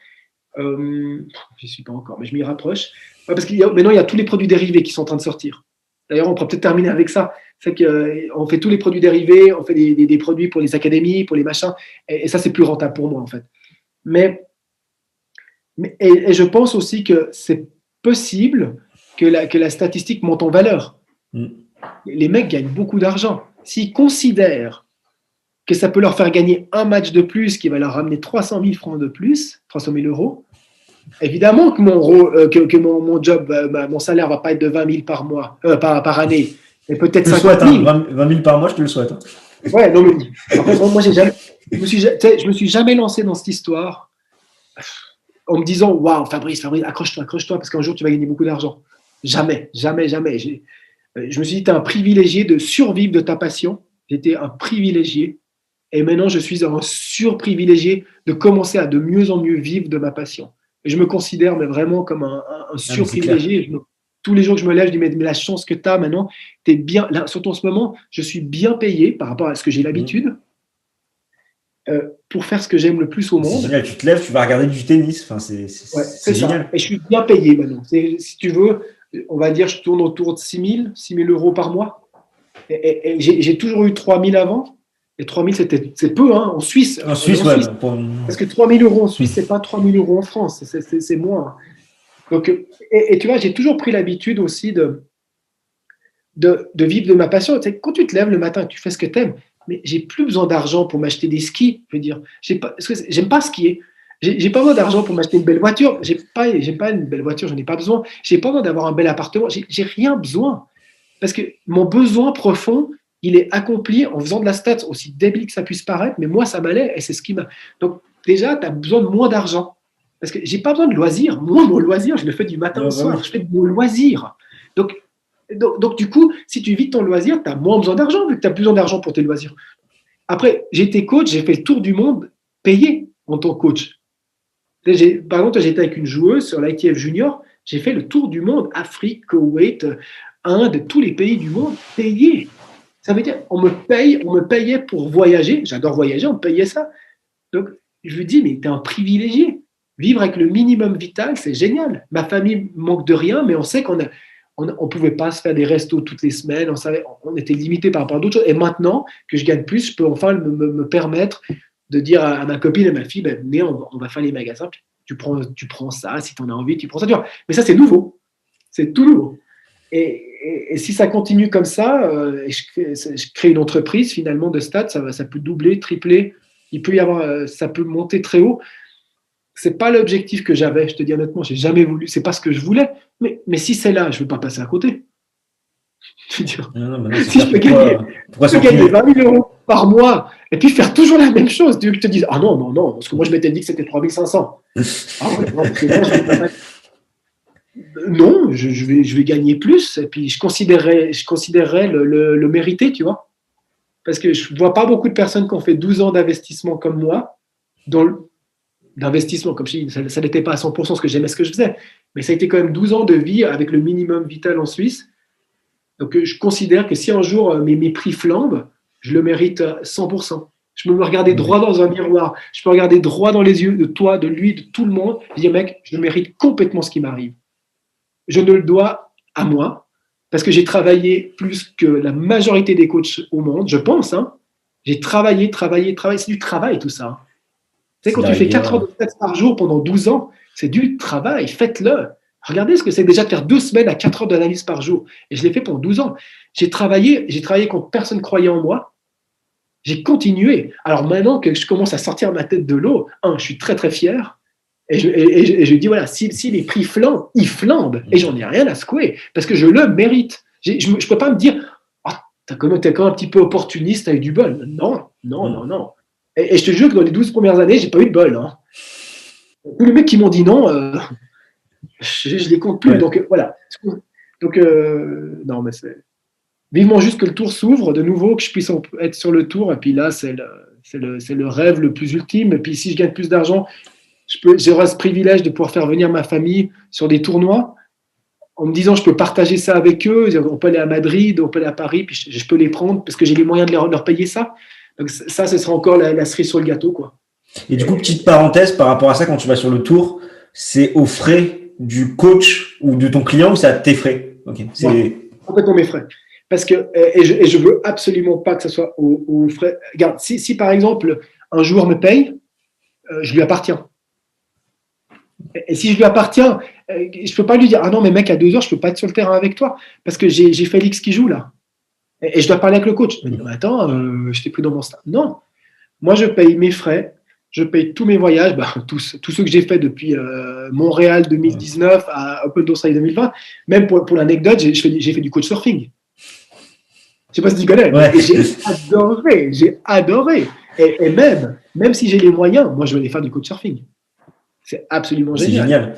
J'y suis pas encore, mais je m'y rapproche. Ouais, parce maintenant, il y a tous les produits dérivés qui sont en train de sortir. D'ailleurs, on pourrait peut-être terminer avec ça. C'est qu'on fait tous les produits dérivés, on fait des produits pour les académies, pour les machins, et ça, c'est plus rentable pour moi, en fait. Et je pense aussi que c'est possible que la statistique monte en valeur. Mm. Les mecs gagnent beaucoup d'argent. S'ils considèrent que ça peut leur faire gagner un match de plus qui va leur ramener 300 000 francs de plus, 300 000 euros, évidemment que mon job, mon salaire va pas être de 20 000 par mois, par année, mais Je peut-être te le souhaite, 50 hein. 000. 20 000 par mois, je te le souhaite. Hein. Ouais, non, mais après, moi j'ai jamais, je me suis jamais lancé dans cette histoire en me disant, waouh, Fabrice, accroche-toi, parce qu'un jour tu vas gagner beaucoup d'argent. Jamais, jamais, jamais. Je me suis dit, tu es un privilégié de survivre de ta passion. J'étais un privilégié. Et maintenant, je suis un surprivilégié de commencer à de mieux en mieux vivre de ma passion. Et je me considère mais vraiment comme un Ah, mais c'est clair. surprivilégié. Tous les jours que je me lève, je dis, mais la chance que tu as maintenant, tu es bien. Là, surtout en ce moment, je suis bien payé par rapport à ce que j'ai Mm. l'habitude pour faire ce que j'aime le plus au C'est monde. génial. Tu te lèves, tu vas regarder du tennis. Enfin, Ouais, c'est c'est ça. génial. Et je suis bien payé maintenant. Si tu veux, on va dire, je tourne autour de 6 000 euros par mois. Et j'ai toujours eu 3 000 avant. Et 3 000, c'est peu, hein, en Suisse. En On est Suisse, en ouais. Suisse. Parce que 3 000 euros en Suisse, c'est pas 3 000 euros en France. C'est moins. Donc, et tu vois, j'ai toujours pris l'habitude aussi de vivre de ma passion. Tu sais, quand tu te lèves le matin, tu fais ce que tu aimes, mais j'ai plus besoin d'argent pour m'acheter des skis. Je veux dire, j'aime pas skier. J'ai pas besoin d'argent pour m'acheter une belle voiture. J'ai pas une belle voiture, j'en ai pas besoin. J'ai pas besoin d'avoir un bel appartement. J'ai rien besoin. Parce que mon besoin profond, il est accompli en faisant de la stats, aussi débile que ça puisse paraître, mais moi, ça m'allait et c'est ce qui m'a. Donc, déjà, tu as besoin de moins d'argent. Parce que j'ai pas besoin de loisirs. Moi, mon loisir, je le fais du matin Ouais, au bah oui. soir. Je fais de mon loisir. Donc, du coup, si tu vis de ton loisir, tu as moins besoin d'argent, vu que tu as plus besoin d'argent pour tes loisirs. Après, j'ai été coach, j'ai fait le tour du monde payé en tant que coach. Par exemple, j'étais avec une joueuse sur l'ITF Junior, j'ai fait le tour du monde, Afrique, Koweït, Inde, tous les pays du monde, payé. Ça veut dire, on me payait pour voyager. J'adore voyager, on me payait ça. Donc, je lui dis, mais tu es un privilégié. Vivre avec le minimum vital, c'est génial. Ma famille manque de rien, mais on sait on pouvait pas se faire des restos toutes les semaines. On était limité par rapport à d'autres choses. Et maintenant que je gagne plus, je peux enfin me permettre de dire à ma copine et à ma fille, ben, venez, on va faire les magasins. Tu prends ça, si tu en as envie, tu prends ça. Mais ça, c'est nouveau. C'est tout nouveau. Et si ça continue comme ça, et je crée une entreprise finalement de stats, ça peut doubler, tripler, il peut y avoir, ça peut monter très haut. C'est pas l'objectif que j'avais, je te dis honnêtement, j'ai jamais voulu, c'est pas ce que je voulais. Mais si c'est là, je veux pas passer à côté. Je veux dire, Non, si je peux gagner 20 000 euros par mois et puis faire toujours la même chose, tu veux que je te dise, ah non, non, non, parce que moi je m'étais dit que c'était 3 500. Ah ouais, non, parce que là, je vais pas mettre. Non, je vais gagner plus et puis je considérerais le mériter, tu vois. Parce que je vois pas beaucoup de personnes qui ont fait 12 ans d'investissement comme moi, d'investissement, comme je dis, ça n'était pas à 100% parce que j'aimais ce que je faisais, mais ça a été quand même 12 ans de vie avec le minimum vital en Suisse. Donc je considère que si un jour mes prix flambent, je le mérite à 100%. Je peux me regarder droit dans un miroir, je peux regarder droit dans les yeux de toi, de lui, de tout le monde, et dire mec, je mérite complètement ce qui m'arrive. Je ne le dois à moi, parce que j'ai travaillé plus que la majorité des coachs au monde, je pense. Hein. J'ai travaillé. C'est du travail tout ça. Tu sais, quand tu fais 4 heures de stats par jour pendant 12 ans, c'est du travail, faites-le. Regardez ce que c'est déjà de faire 2 semaines à 4 heures d'analyse par jour. Et je l'ai fait pendant 12 ans. J'ai travaillé quand personne ne croyait en moi. J'ai continué. Alors maintenant que je commence à sortir ma tête de l'eau, je suis très très fier. Et je dis, voilà, si les prix flambent, ils flambent. Et j'en ai rien à secouer, parce que je le mérite. Je ne peux pas me dire, t'es quand même un petit peu opportuniste avec du bol. Non. Et je te jure que dans les 12 premières années, j'ai pas eu de bol. Hein. Tous les mecs qui m'ont dit non, je les compte plus. Ouais. Donc, voilà. Donc, non, mais c'est... Vivement juste que le tour s'ouvre de nouveau, que je puisse être sur le tour. Et puis là, c'est le rêve le plus ultime. Et puis si je gagne plus d'argent, j'aurai ce privilège de pouvoir faire venir ma famille sur des tournois en me disant je peux partager ça avec eux. On peut aller à Madrid, on peut aller à Paris, puis je peux les prendre parce que j'ai les moyens de leur payer ça. Donc ça, ce sera encore la cerise sur le gâteau, quoi. Et du coup, petite parenthèse par rapport à ça, quand tu vas sur le tour, c'est aux frais du coach ou de ton client ou c'est à tes frais? Okay. C'est complètement mes frais. Parce que, et je veux absolument pas que ce soit aux frais. Regarde, si par exemple un joueur me paye, je lui appartiens. Et si je lui appartiens, je peux pas lui dire ah non mais mec à 2 heures je peux pas être sur le terrain avec toi parce que j'ai Félix qui joue là et je dois parler avec le coach. Il me dit attends, je t'ai pris dans mon stade. Non, moi je paye mes frais, je paye tous mes voyages, tous ceux que j'ai fait depuis Montréal 2019 à Open d'Australie 2020. Même pour l'anecdote, j'ai fait du coach surfing. Je sais pas si tu connais. Ouais. Et j'ai adoré. Et même si j'ai les moyens, moi je vais aller faire du coach surfing. C'est absolument génial.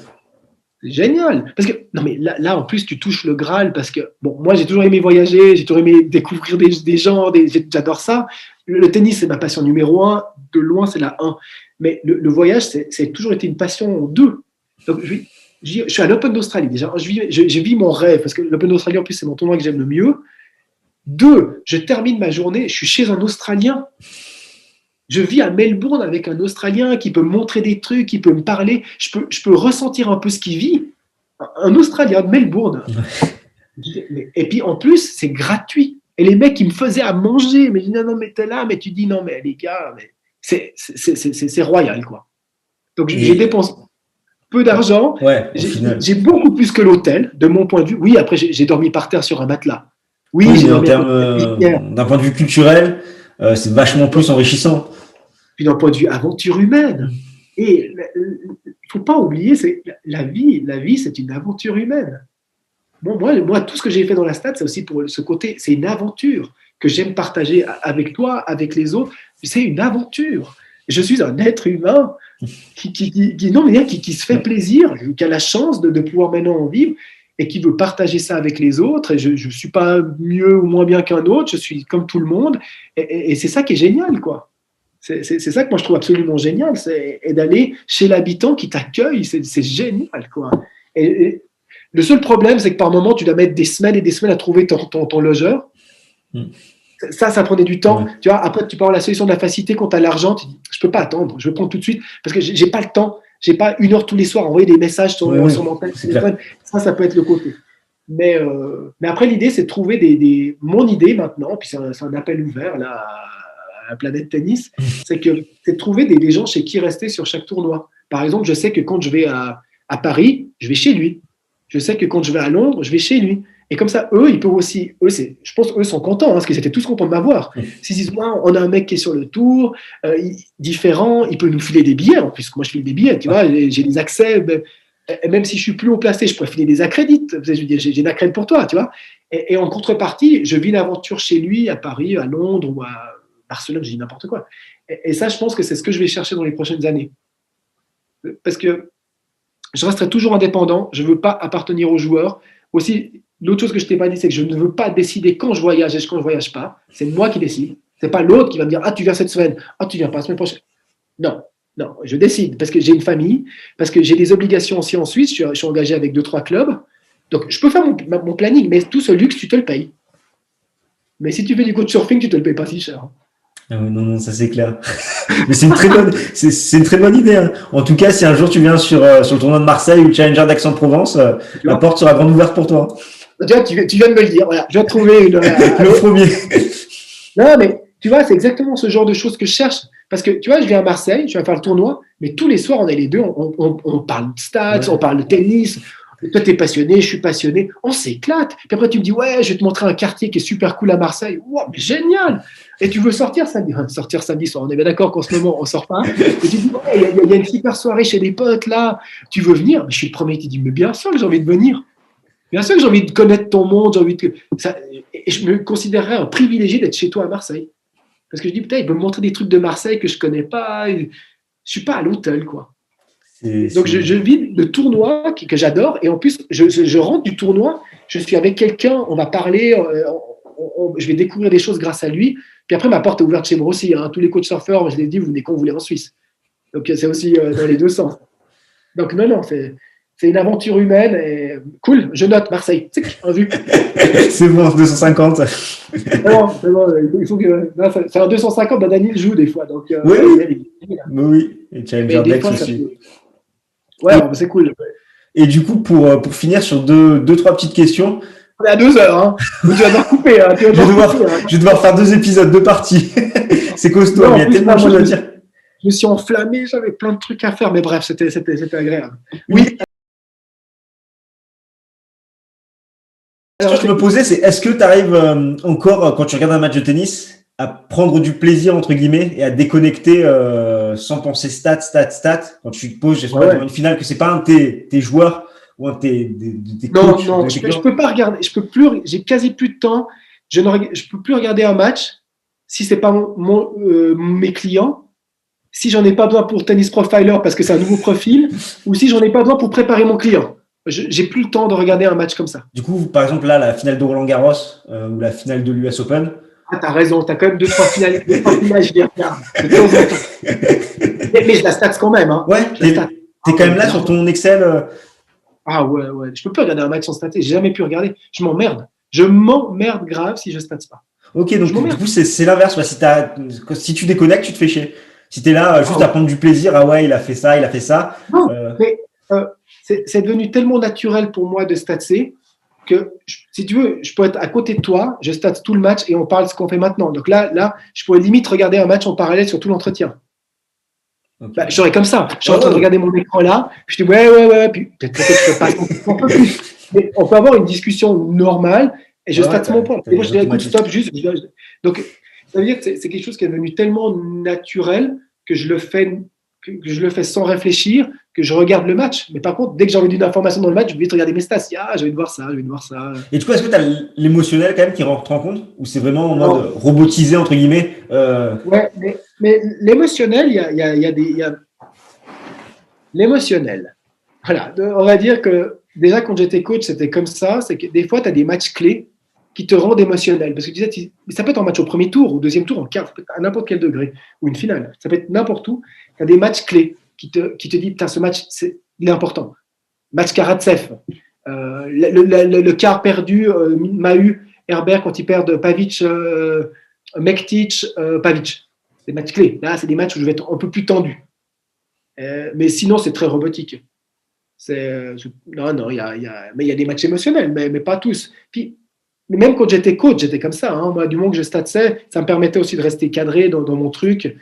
C'est génial. Parce que, non mais là, en plus, tu touches le Graal parce que, bon, moi, j'ai toujours aimé voyager, j'ai toujours aimé découvrir des gens, j'adore ça. Le tennis, c'est ma passion numéro 1. De loin, c'est la 1. Mais le voyage, c'est toujours été une passion en 2. Donc, je suis à l'Open d'Australie déjà. Je vis mon rêve parce que l'Open d'Australie, en plus, c'est mon tournoi que j'aime le mieux. 2, je termine ma journée, je suis chez un Australien. Je vis à Melbourne avec un Australien qui peut me montrer des trucs, qui peut me parler. Je peux ressentir un peu ce qu'il vit. Un Australien de Melbourne. Et puis en plus, c'est gratuit. Et les mecs, ils me faisaient à manger. Mais je dis non, mais t'es là. Mais tu dis non, mais les gars, mais c'est royal, quoi. Donc j'ai dépensé peu d'argent. Ouais, j'ai beaucoup plus que l'hôtel, de mon point de vue. Oui, après, j'ai dormi par terre sur un matelas. Oui, d'un point de vue culturel, c'est vachement plus enrichissant. Puis d'un point de vue aventure humaine. Et il ne faut pas oublier, c'est la vie, c'est une aventure humaine. Bon, moi, tout ce que j'ai fait dans la stade, c'est aussi pour ce côté, c'est une aventure que j'aime partager avec toi, avec les autres. C'est une aventure. Je suis un être humain qui se fait plaisir, qui a la chance de pouvoir maintenant en vivre et qui veut partager ça avec les autres. Et je ne suis pas mieux ou moins bien qu'un autre, je suis comme tout le monde. Et c'est ça qui est génial, quoi. C'est ça que moi je trouve absolument génial, et d'aller chez l'habitant qui t'accueille, c'est génial, quoi. Et le seul problème, c'est que par moment, tu dois mettre des semaines et des semaines à trouver ton logeur. Ça prenait du temps. Ouais. Tu vois, après, tu parles de la solution de la facilité quand tu as l'argent, tu dis, je ne peux pas attendre, je veux prendre tout de suite, parce que je n'ai pas le temps, je n'ai pas 1 heure tous les soirs à envoyer des messages sur mon téléphone. Ça peut être le côté. Mais après, l'idée, c'est de trouver mon idée maintenant, puis c'est un appel ouvert, là, à Planète Tennis, c'est de trouver des gens chez qui rester sur chaque tournoi. Par exemple, je sais que quand je vais à Paris, je vais chez lui. Je sais que quand je vais à Londres, je vais chez lui. Et comme ça, eux, ils peuvent aussi, je pense eux sont contents, parce qu'ils étaient tous contents de m'avoir. S'ils disent, wow, on a un mec qui est sur le tour, différent, il peut nous filer des billets, puisque moi je file des billets, tu vois, j'ai des accès, et même si je suis plus haut placé, je pourrais filer des accrédits. Je veux dire, j'ai une accrédit pour toi, tu vois. Et en contrepartie, je vis l'aventure chez lui, à Paris, à Londres ou à Barcelone, je dis n'importe quoi. Et ça, je pense que c'est ce que je vais chercher dans les prochaines années. Parce que je resterai toujours indépendant, je ne veux pas appartenir aux joueurs. Aussi, l'autre chose que je ne t'ai pas dit, c'est que je ne veux pas décider quand je voyage et quand je ne voyage pas. C'est moi qui décide. Ce n'est pas l'autre qui va me dire « Ah, tu viens cette semaine. Ah, tu viens pas la semaine prochaine. » Non, non, je décide parce que j'ai une famille, parce que j'ai des obligations aussi en Suisse. Je suis engagé avec 2-3 clubs. Donc, je peux faire mon planning, mais tout ce luxe, tu te le payes. Mais si tu fais du couchsurfing, tu ne te le payes pas si cher. Ah oui, non, ça c'est clair. Mais c'est une très bonne idée. Hein. En tout cas, si un jour tu viens sur le tournoi de Marseille ou le Challenger d'Aix-en-Provence, la porte sera grande ouverte pour toi. Tu viens de me le dire. Voilà, je viens de trouver le premier. Non, mais tu vois, c'est exactement ce genre de choses que je cherche. Parce que tu vois, je viens à Marseille, je viens faire le tournoi, mais tous les soirs, on est les deux, on parle de stats, on parle de tennis. Toi, tu es passionné, je suis passionné. On s'éclate. Puis après, tu me dis, ouais, je vais te montrer un quartier qui est super cool à Marseille. Wow, mais génial! Et tu veux sortir samedi soir. On est bien d'accord qu'en ce moment, on ne sort pas. Et tu dis, ouais, il y a une super soirée chez des potes là. Tu veux venir? Mais je suis le premier qui dit, mais bien sûr que j'ai envie de venir. Bien sûr que j'ai envie de connaître ton monde. J'ai envie de... Et je me considérerais un privilégié d'être chez toi à Marseille. Parce que je dis, putain, il peut me montrer des trucs de Marseille que je ne connais pas. Je ne suis pas à l'hôtel, quoi. Donc, je vis le tournoi que j'adore. Et en plus, je rentre du tournoi. Je suis avec quelqu'un. On va parler. Je vais découvrir des choses grâce à lui. Puis après, ma porte est ouverte chez moi aussi. Hein. Tous les coachs surfeurs, je les ai dit, vous venez quand vous voulez en Suisse. Donc, c'est aussi dans les deux sens. Donc, non, c'est une aventure humaine. Et... Cool, je note Marseille. En vue. C'est bon, 250. Non, c'est bon. Il faut que... Non, c'est un 250. Daniel joue des fois. Donc, oui. Et Challenger d'Aix aussi. Ouais, c'est cool. Et du coup, pour finir sur deux, trois petites questions. On est à 2 heures, hein. Tu vas devoir couper. Hein. Je vais devoir faire 2 épisodes, 2 parties. C'est costaud, mais il y a tellement de choses à dire. Je me suis enflammé, j'avais plein de trucs à faire, mais bref, c'était agréable. Oui. Ce que je me posais, c'est est-ce que tu arrives encore, quand tu regardes un match de tennis, à prendre du plaisir, entre guillemets, et à déconnecter sans penser stats, quand tu te poses, j'espère, dans une finale, que c'est pas un de tes joueurs ou un de tes coachs. Non, je peux pas regarder, j'ai quasi plus de temps, je peux plus regarder un match si c'est pas mes clients, si j'en ai pas besoin pour Tennis Profiler parce que c'est un nouveau profil, ou si j'en ai pas besoin pour préparer mon client. J'ai plus le temps de regarder un match comme ça. Du coup, par exemple, là, la finale de Roland-Garros ou la finale de l'US Open. Ah, t'as raison, t'as quand même 2-3 finales, je les regarde. Mais je la stats quand même. Hein. Ouais, t'es quand même là sur ton Excel. Ah ouais. Je peux plus regarder un match sans stater. J'ai jamais pu regarder. Je m'emmerde. Je m'emmerde grave si je state pas. Ok, donc du coup, c'est l'inverse. Si tu déconnectes, tu te fais chier. Si t'es là juste à prendre du plaisir, ah ouais, il a fait ça. Non, mais c'est devenu tellement naturel pour moi de statser que, si tu veux, je peux être à côté de toi, je state tout le match et on parle de ce qu'on fait maintenant. Donc là, je pourrais limite regarder un match en parallèle sur tout l'entretien. Okay. Bah, je serais comme ça. Je suis en train de regarder mon écran là, puis je dis ouais. Puis peut-être que je peux pas un peu plus. Mais on peut avoir une discussion normale et je state mon point. Et moi, je dis écoute, stop, juste. Donc, ça veut dire que c'est quelque chose qui est devenu tellement naturel que je le fais sans réfléchir, que je regarde le match. Mais par contre, dès que j'ai envie d'une information dans le match, je vais vite regarder mes stats. Ah, j'ai envie de voir ça. Et du coup, est-ce que tu as l'émotionnel quand même qui rentre en compte ou c'est vraiment en mode robotisé, entre guillemets Ouais, mais l'émotionnel, il y a l'émotionnel. Voilà, on va dire que déjà quand j'étais coach, c'était comme ça. C'est que des fois, tu as des matchs clés qui te rendent émotionnel. Parce que tu disais, ça peut être un match au premier tour, au deuxième tour, en quart, à n'importe quel degré, ou une finale. Ça peut être n'importe où. Tu as des matchs clés qui te disent, putain, ce match, il est important. Match Karatsev, le quart perdu, Mahut, Herbert, quand ils perdent Pavic, Mektic, Pavic. C'est des matchs clés. Là, c'est des matchs où je vais être un peu plus tendu. Mais sinon, c'est très robotique. Non, mais il y a des matchs émotionnels, mais pas tous. Puis, mais même quand j'étais coach, j'étais comme ça. Hein. Moi, du moment que je statsais, ça me permettait aussi de rester cadré dans mon truc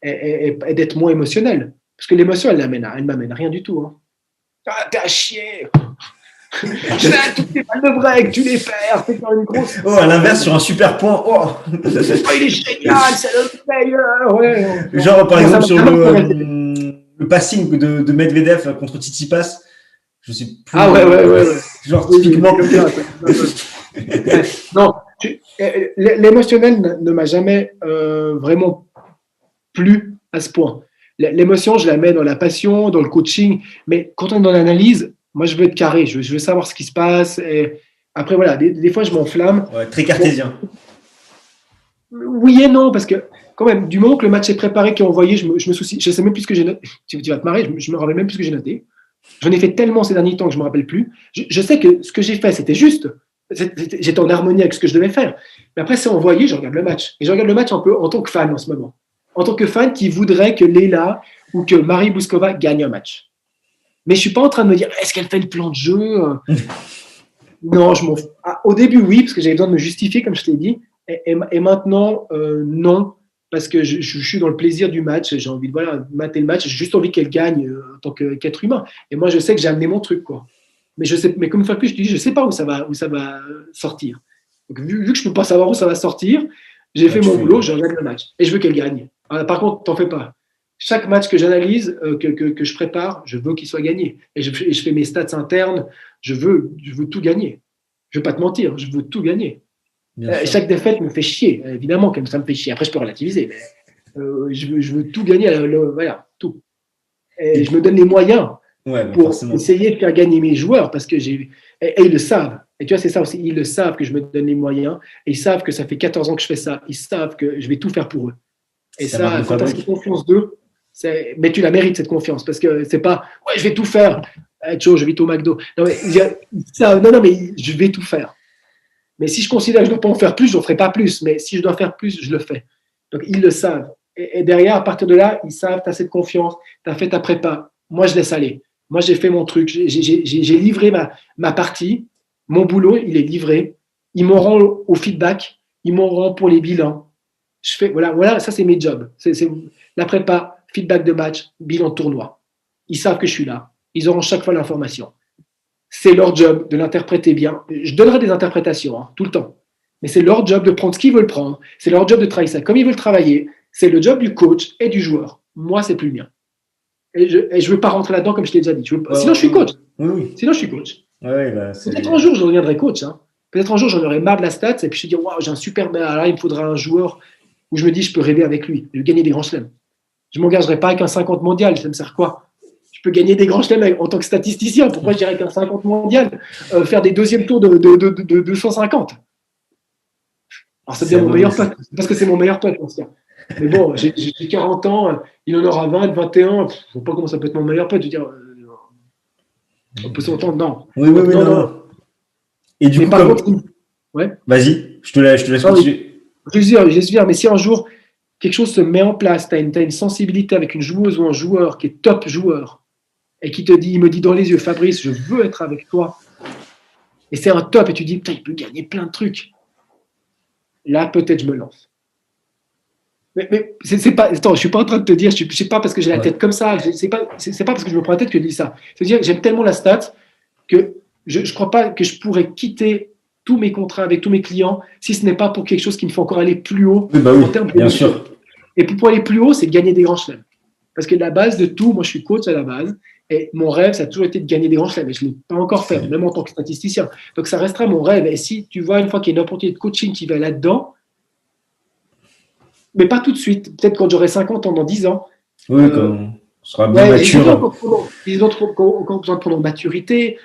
et d'être moins émotionnel. Parce que l'émotion, elle m'amène à rien du tout. Hein. Ah, t'es à chier. Je fais toutes les balles de break, tu les perds, c'est quand une grosse. Oh, à l'inverse, sur un super point. Oh. Il est génial, c'est le meilleur. Ouais. Genre, par exemple, sur le le passing de Medvedev contre Tsitsipas, je sais plus. Ah ouais. Genre, Oui, typiquement. Non, l'émotionnel ne m'a jamais vraiment plu à ce point. L'émotion, je la mets dans la passion, dans le coaching, mais quand on est dans l'analyse, moi, je veux être carré, je veux savoir ce qui se passe. Et après, voilà, des fois, je m'enflamme. Ouais, très cartésien. Oui et non, parce que quand même, du moment que le match est préparé, qui est envoyé, je me soucie. Je sais même plus ce que j'ai noté. Tu vas te marrer, je me rappelle même plus ce que j'ai noté. J'en ai fait tellement ces derniers temps que je me rappelle plus. Je sais que ce que j'ai fait, c'était juste. J'étais en harmonie avec ce que je devais faire. Mais après, c'est envoyé, je regarde le match. Et je regarde le match un peu en tant que fan en ce moment. En tant que fan qui voudrait que Leila ou que Marie Bouskova gagne un match. Mais je ne suis pas en train de me dire, est-ce qu'elle fait le plan de jeu? Non, je m'en fous. Au début, oui, parce que j'avais besoin de me justifier, comme je t'ai dit. Et maintenant, non, parce que je suis dans le plaisir du match. J'ai envie de mater le match. J'ai juste envie qu'elle gagne en tant qu'être humain. Et moi, je sais que j'ai amené mon truc, quoi. Mais comme une fois de plus, je te dis, je ne sais pas où ça va sortir. Donc, vu que je ne peux pas savoir où ça va sortir, j'ai fait mon boulot, je regarde le match. Et je veux qu'elle gagne. Alors, par contre, t'en fais pas. Chaque match que j'analyse, que je prépare, je veux qu'il soit gagné. Et je fais mes stats internes. Je veux tout gagner. Je ne vais pas te mentir, je veux tout gagner. Chaque défaite me fait chier. Évidemment que ça me fait chier. Après, je peux relativiser. Mais, je veux tout gagner. Voilà, tout. Et je me donne les moyens pour essayer de faire gagner mes joueurs parce que et ils le savent. Et tu vois, c'est ça aussi. Ils le savent que je me donne les moyens. Et ils savent que ça fait 14 ans que je fais ça. Ils savent que je vais tout faire pour eux. Et ça quand tu as cette confiance d'eux, mais tu la mérites, cette confiance. Parce que c'est pas, ouais, je vais tout faire. Joe, je vais au McDo. Non, mais je vais tout faire. Mais si je considère que je ne dois pas en faire plus, je n'en ferai pas plus. Mais si je dois faire plus, je le fais. Donc, ils le savent. Et derrière, à partir de là, ils savent, tu as cette confiance, tu as fait ta prépa. Moi, je laisse aller. Moi, j'ai fait mon truc. J'ai livré ma partie. Mon boulot, il est livré. Ils m'auront au feedback. Ils m'auront pour les bilans. Voilà, ça, c'est mes jobs. C'est la prépa, feedback de match, bilan de tournoi. Ils savent que je suis là. Ils auront chaque fois l'information. C'est leur job de l'interpréter bien. Je donnerai des interprétations, tout le temps. Mais c'est leur job de prendre ce qu'ils veulent prendre. C'est leur job de travailler ça comme ils veulent travailler. C'est le job du coach et du joueur. Moi, c'est plus le mien. Et je ne veux pas rentrer là-dedans comme je t'ai déjà dit. Sinon, je suis coach. Oui. Sinon, je suis coach. Peut-être un jour, je deviendrai coach. Peut-être un jour, j'en aurai marre de la stats et puis je me dis, waouh, j'ai un super. Là, il me faudra un joueur où je me dis, je peux rêver avec lui. Je vais gagner des grands chelems. Je ne m'engagerai pas avec un 50 mondial. Ça me sert quoi? Je peux gagner des grands chelems en tant que statisticien. Pourquoi je dirais qu'un 50 mondial, faire des deuxièmes tours de 250? Alors, ça devient mon meilleur pote. Parce que c'est mon meilleur pote, l'ancien. Mais bon, j'ai 40 ans, il en aura 20, 21. Je ne vois pas comment ça peut être mon meilleur pote. Je veux dire, on peut s'entendre, non. Oui, non. Et du coup, vas-y, je te laisse continuer. J'espère, mais si un jour, quelque chose se met en place, tu as une sensibilité avec une joueuse ou un joueur qui est top joueur, et qui il me dit dans les yeux, Fabrice, je veux être avec toi. Et c'est un top, et tu dis, putain, il peut gagner plein de trucs. Là, peut-être je me lance. Mais c'est pas. Attends, je suis pas en train de te dire, je sais pas parce que j'ai la tête comme ça. C'est pas parce que je me prends la tête que je dis ça. C'est-à-dire que j'aime tellement la stat que je crois pas que je pourrais quitter tous mes contrats avec tous mes clients si ce n'est pas pour quelque chose qui me fait encore aller plus haut en termes de bien sûr. Et pour aller plus haut, c'est de gagner des grands chelems. Parce que la base de tout, moi je suis coach à la base, et mon rêve, ça a toujours été de gagner des grands chelems, et je ne l'ai pas encore fait, même en tant que statisticien. Donc ça restera mon rêve. Et si tu vois une fois qu'il y a une opportunité de coaching qui va là-dedans, mais pas tout de suite, peut-être quand j'aurai 50 ans, dans 10 ans. Oui, quand on sera bien mature. Les autres ont besoin de prendre en maturité.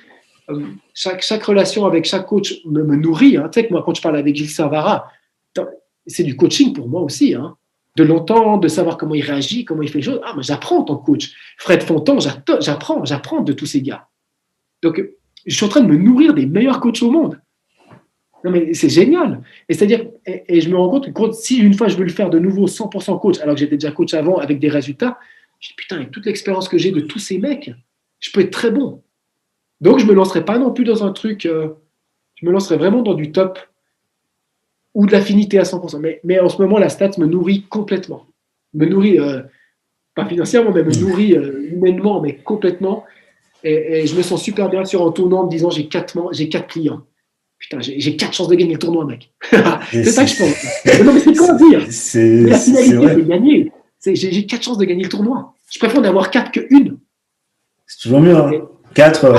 Chaque relation avec chaque coach me nourrit. Tu sais que moi, quand je parle avec Gilles Savara, c'est du coaching pour moi aussi. De l'entendre, de savoir comment il réagit, comment il fait les choses. Moi, j'apprends en tant que coach. Fred Fontan, j'apprends de tous ces gars. Donc, je suis en train de me nourrir des meilleurs coachs au monde. Non, mais c'est génial. Et c'est-à-dire, et je me rends compte que si une fois je veux le faire de nouveau 100% coach, alors que j'étais déjà coach avant avec des résultats, je dis putain, avec toute l'expérience que j'ai de tous ces mecs, je peux être très bon. Donc, je ne me lancerai pas non plus dans un truc, je me lancerai vraiment dans du top ou de l'affinité à 100%. Mais en ce moment, la stat me nourrit complètement. Me nourrit, pas financièrement, mais me nourrit humainement, mais complètement. Et je me sens super bien sur un tournoi en me disant j'ai 4 clients. Putain, j'ai 4 chances de gagner le tournoi, mec. C'est ça que je pense. Mais non, mais c'est quoi dire? Mais la finalité, c'est gagner. J'ai 4 chances de gagner le tournoi. Je préfère en avoir 4 qu'une. C'est toujours mieux, hein. 4.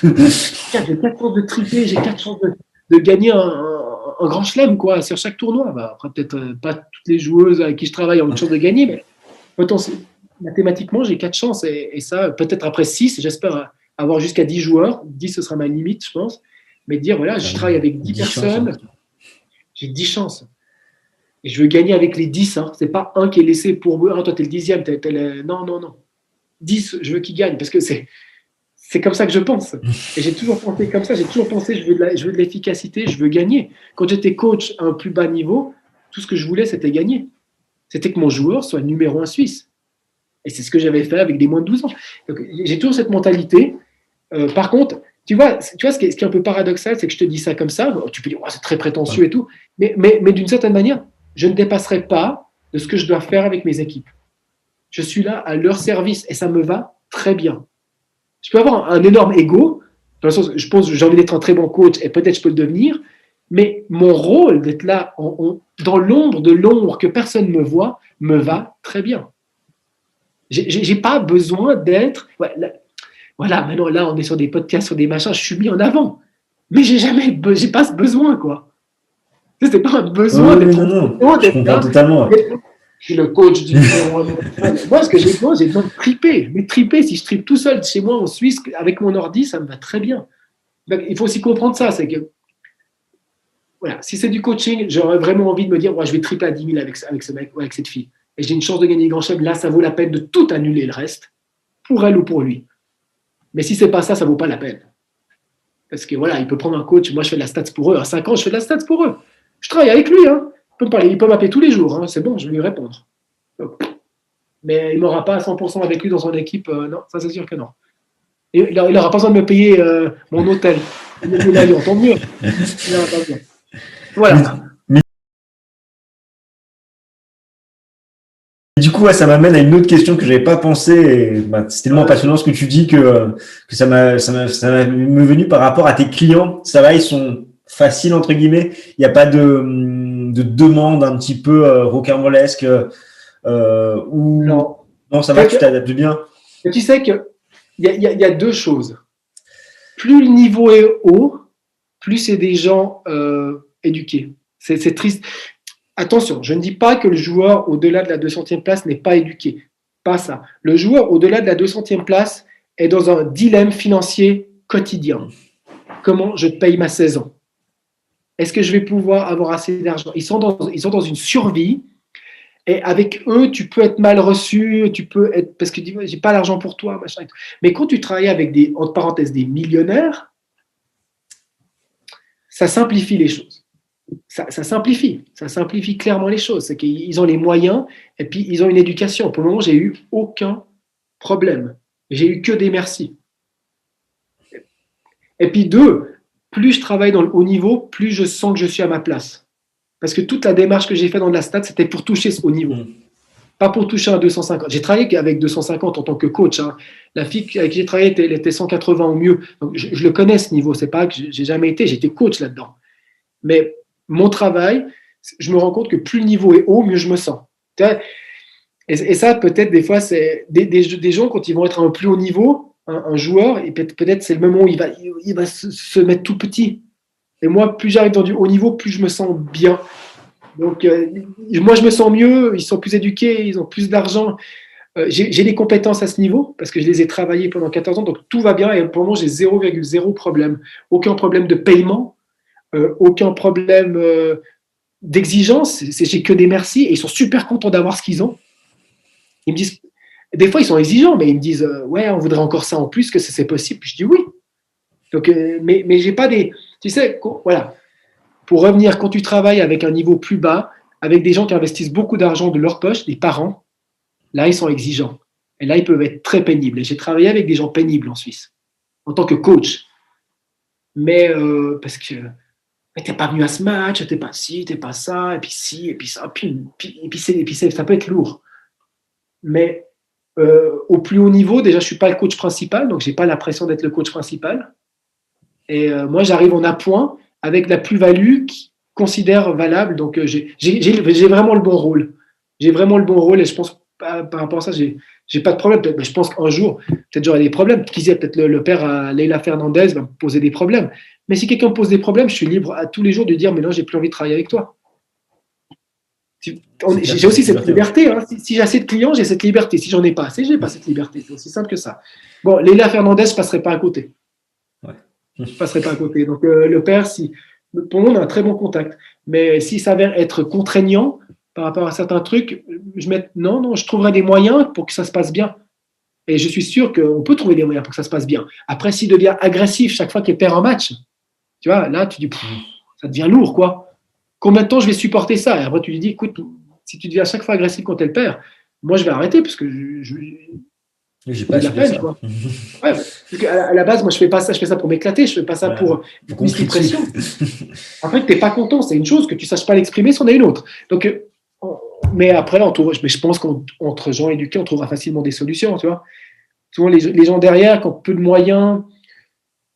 J'ai 4 chances de triper, j'ai 4 chances de gagner un grand chelem, quoi, sur chaque tournoi. Bah, après, peut-être pas toutes les joueuses avec qui je travaille ont une chance de gagner, mais mathématiquement, j'ai 4 chances. Et ça, peut-être après 6, j'espère avoir jusqu'à 10 joueurs. 10, ce sera ma limite, je pense. Mais dire, voilà, je travaille avec 10 personnes, j'ai 10 chances. Et je veux gagner avec les 10. Hein. Ce n'est pas un qui est laissé pour moi. Toi, tu es le 10e. Non. 10, je veux qu'il gagne. Parce que c'est comme ça que je pense. Et j'ai toujours pensé comme ça. J'ai toujours pensé, je veux de l'efficacité, je veux gagner. Quand j'étais coach à un plus bas niveau, tout ce que je voulais, c'était gagner. C'était que mon joueur soit numéro 1 suisse. Et c'est ce que j'avais fait avec des moins de 12 ans. Donc, j'ai toujours cette mentalité. Par contre, tu vois ce qui est un peu paradoxal, c'est que je te dis ça comme ça. Tu peux dire, oh, c'est très prétentieux et tout. Mais d'une certaine manière, je ne dépasserai pas de ce que je dois faire avec mes équipes. Je suis là à leur service et ça me va très bien. Je peux avoir un énorme ego, dans le sens je pense que j'ai envie d'être un très bon coach et peut-être je peux le devenir, mais mon rôle d'être là dans l'ombre de l'ombre que personne ne me voit me va très bien. J'ai pas besoin d'être... Voilà, maintenant là on est sur des podcasts, sur des machins, je suis mis en avant. Mais j'ai pas ce besoin, quoi. C'est pas un besoin d'être je comprends totalement. Je suis le coach du moi, ce que j'ai besoin de triper. Mais triper, si je tripe tout seul chez moi en Suisse, avec mon ordi, ça me va très bien. Donc, il faut aussi comprendre ça. C'est que, voilà, si c'est du coaching, j'aurais vraiment envie de me dire, ouais, je vais triper à 10 000 avec ce mec ou avec cette fille. Et j'ai une chance de gagner le grand chelem. Là, ça vaut la peine de tout annuler le reste, pour elle ou pour lui. Mais si c'est pas ça, ça vaut pas la peine. Parce que voilà, il peut prendre un coach. Moi, je fais de la stats pour eux. À 5 ans, je fais de la stats pour eux. Je travaille avec lui, hein. Il peut m'appeler tous les jours, hein. C'est bon, je vais lui répondre. Donc, mais il ne m'aura pas à 100% avec lui dans son équipe, non, ça c'est sûr que non. Et il n'aura pas besoin de me payer mon hôtel, l'avion, tant mieux. Voilà. Du coup, ça m'amène à une autre question que je n'avais pas pensé. C'est tellement passionnant ce que tu dis que ça m'est venu par rapport à tes clients. Ça va, ils sont faciles entre guillemets. Il n'y a pas de demande un petit peu rocambolesque ou non, ça va, tu t'adaptes bien. Tu sais qu'il y a deux choses. Plus le niveau est haut, plus c'est des gens éduqués. C'est triste. Attention, je ne dis pas que le joueur au-delà de la 200e place n'est pas éduqué. Pas ça. Le joueur au-delà de la 200e place est dans un dilemme financier quotidien. Comment je paye ma saison? Est-ce que je vais pouvoir avoir assez d'argent? Ils sont dans une survie. Et avec eux, tu peux être mal reçu, tu peux être parce que j'ai pas l'argent pour toi, machin. Et tout. Mais quand tu travailles avec entre parenthèses, des millionnaires, ça simplifie les choses. Ça simplifie clairement les choses. C'est qu'ils ont les moyens et puis ils ont une éducation. Pour le moment, j'ai eu aucun problème. J'ai eu que des merci. Et puis deux, plus je travaille dans le haut niveau, plus je sens que je suis à ma place. Parce que toute la démarche que j'ai faite dans la stat, c'était pour toucher ce haut niveau. Pas pour toucher un 250. J'ai travaillé avec 250 en tant que coach. Hein. La fille avec qui j'ai travaillé, elle était 180 au mieux. Donc, je le connais ce niveau. C'est pas que j'ai jamais été, j'étais coach là-dedans. Mais mon travail, je me rends compte que plus le niveau est haut, mieux je me sens. Et ça, peut-être des fois, c'est des gens, quand ils vont être à un plus haut niveau, un joueur, et peut-être c'est le moment où il va se mettre tout petit. Et moi, plus j'arrive dans du haut niveau, plus je me sens bien. Donc, moi, je me sens mieux, ils sont plus éduqués, ils ont plus d'argent. J'ai des compétences à ce niveau parce que je les ai travaillées pendant 14 ans, donc tout va bien et pour le moment, j'ai 0,0 problème. Aucun problème de paiement, aucun problème d'exigence. J'ai que des merci et ils sont super contents d'avoir ce qu'ils ont. Ils me disent, des fois, ils sont exigeants, mais ils me disent, ouais, on voudrait encore ça en plus, que c'est possible. Puis je dis oui. Donc, mais j'ai pas des. Tu sais, voilà. Pour revenir, quand tu travailles avec un niveau plus bas, avec des gens qui investissent beaucoup d'argent de leur poche, des parents, là, ils sont exigeants. Et là, ils peuvent être très pénibles. Et j'ai travaillé avec des gens pénibles en Suisse, en tant que coach. Mais parce que t'es pas venu à ce match, t'es pas ci, t'es pas ça, et puis ci, et puis ça, et puis ça peut être lourd. Mais Au plus haut niveau, déjà, je ne suis pas le coach principal, donc je n'ai pas la pression d'être le coach principal. Et moi, j'arrive en appoint avec la plus-value qu'ils considèrent valable. Donc, j'ai vraiment le bon rôle. J'ai vraiment le bon rôle et je pense, par rapport à ça, j'ai pas de problème. Je pense qu'un jour, peut-être j'aurai des problèmes. Qui sait, peut-être le père Leila Fernandez va me poser des problèmes. Mais si quelqu'un me pose des problèmes, je suis libre à tous les jours de dire mais non, j'ai plus envie de travailler avec toi. J'ai aussi cette liberté. Hein. Si j'ai assez de clients, j'ai cette liberté. Si j'en ai pas assez, j'ai pas cette liberté. C'est aussi simple que ça. Bon, Leila Fernandez, je passerai pas à côté. Ouais. Je passerai pas à côté. Donc le père, pour le moment, on a un très bon contact. Mais s'il s'avère être contraignant par rapport à certains trucs, non, je trouverai des moyens pour que ça se passe bien. Et je suis sûr qu'on peut trouver des moyens pour que ça se passe bien. Après, s'il devient agressif chaque fois qu'il perd un match, tu vois, là, tu dis, ça devient lourd, quoi. Combien de temps je vais supporter ça? Et après, tu lui dis, écoute, si tu deviens à chaque fois agressif quand elle perd, moi, je vais arrêter parce que j'ai pas de la peine, quoi. Ouais, parce qu'à la base, moi, je fais pas ça, je fais ça pour m'éclater, je fais pas ça pour mettre une pression. Après, que t'es pas content, c'est une chose, que tu saches pas l'exprimer, c'en est une autre. Donc, mais après, je pense qu'entre gens éduqués, on trouvera facilement des solutions, tu vois. Souvent, les gens derrière, qui ont peu de moyens,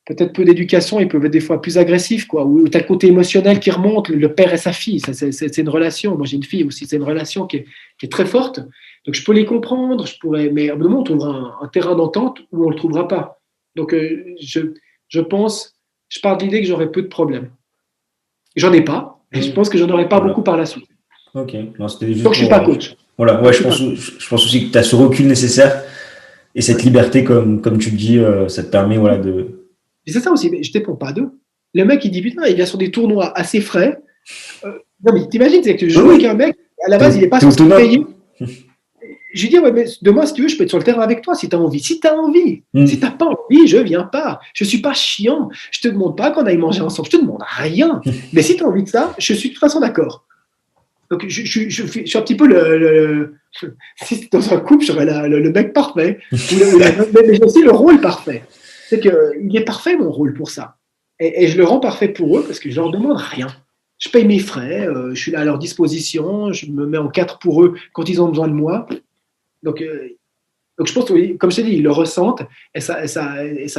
peut-être peu d'éducation, ils peuvent être des fois plus agressifs, quoi. Ou tu as le côté émotionnel qui remonte, le père et sa fille, ça, c'est une relation. Moi, j'ai une fille aussi, c'est une relation qui est très forte. Donc, je peux les comprendre, mais à un moment, on trouvera un terrain d'entente où on ne le trouvera pas. Donc, je pense, je pars de l'idée que j'aurai peu de problèmes. J'en ai pas, et je pense que j'en aurai pas beaucoup par la suite. Ok, non, c'était juste donc, je ne suis pas coach. Voilà, ouais, je pense aussi que tu as ce recul nécessaire et cette liberté, comme tu le dis, ça te permet de. Et c'est ça aussi, mais je ne dépends pas d'eux. Le mec, il dit putain, il vient sur des tournois assez frais. Non, mais t'imagines, c'est que tu joues avec un mec, à la base, il n'est pas censé payer. Je lui dis, ouais, mais demain, si tu veux, je peux être sur le terrain avec toi si tu as envie. Si tu as envie. Si tu n'as pas envie, je ne viens pas. Je ne suis pas chiant. Je ne te demande pas qu'on aille manger ensemble. Je ne te demande rien. Mais si tu as envie de ça, je suis de toute façon d'accord. Donc, je suis un petit peu si c'était dans un couple, je serais le mec parfait. Mais j'ai aussi le rôle parfait. C'est qu'il est parfait, mon rôle, pour ça. Et je le rends parfait pour eux parce que je leur demande rien. Je paye mes frais, je suis là à leur disposition, je me mets en quatre pour eux quand ils ont besoin de moi. Donc je pense que, comme je t'ai dit, ils le ressentent et ça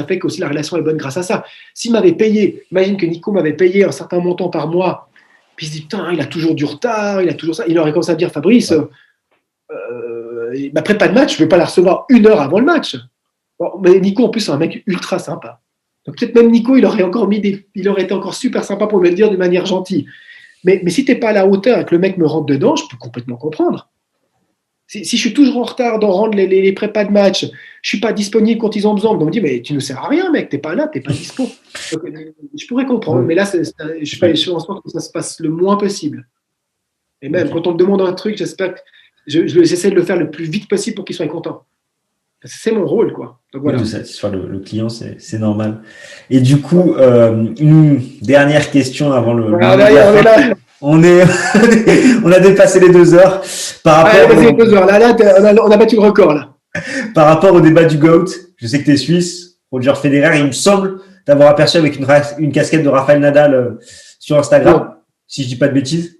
fait qu'aussi la relation est bonne grâce à ça. S'il m'avait payé, imagine que Nico m'avait payé un certain montant par mois, puis il se dit, putain, il a toujours du retard, il a toujours ça. Il aurait commencé à dire, Fabrice, après pas de match, je ne veux pas la recevoir 1 heure avant le match. Bon, mais Nico, en plus, c'est un mec ultra sympa. Donc peut-être même Nico, il aurait été encore super sympa pour me le dire de manière gentille. Mais si tu n'es pas à la hauteur et que le mec me rentre dedans, je peux complètement comprendre. Si je suis toujours en retard d'en rendre les prépas de match, je ne suis pas disponible quand ils ont besoin, on me dit, mais tu ne sers à rien, mec, tu n'es pas là, tu n'es pas dispo. Donc, je pourrais comprendre, mais là, je fais en sorte que ça se passe le moins possible. Et même quand on me demande un truc, j'espère que j'essaie de le faire le plus vite possible pour qu'il soit content. C'est mon rôle, quoi. Donc, voilà. De satisfaire le client, c'est normal. Et du coup, une dernière question avant le. Voilà, on a dépassé les 2 heures. Par rapport les 2 heures. Là, on a battu le record, là. Par rapport au débat du GOAT, je sais que tu es suisse, Roger Federer, il me semble t'avoir aperçu avec une casquette de Rafael Nadal sur Instagram, si je dis pas de bêtises.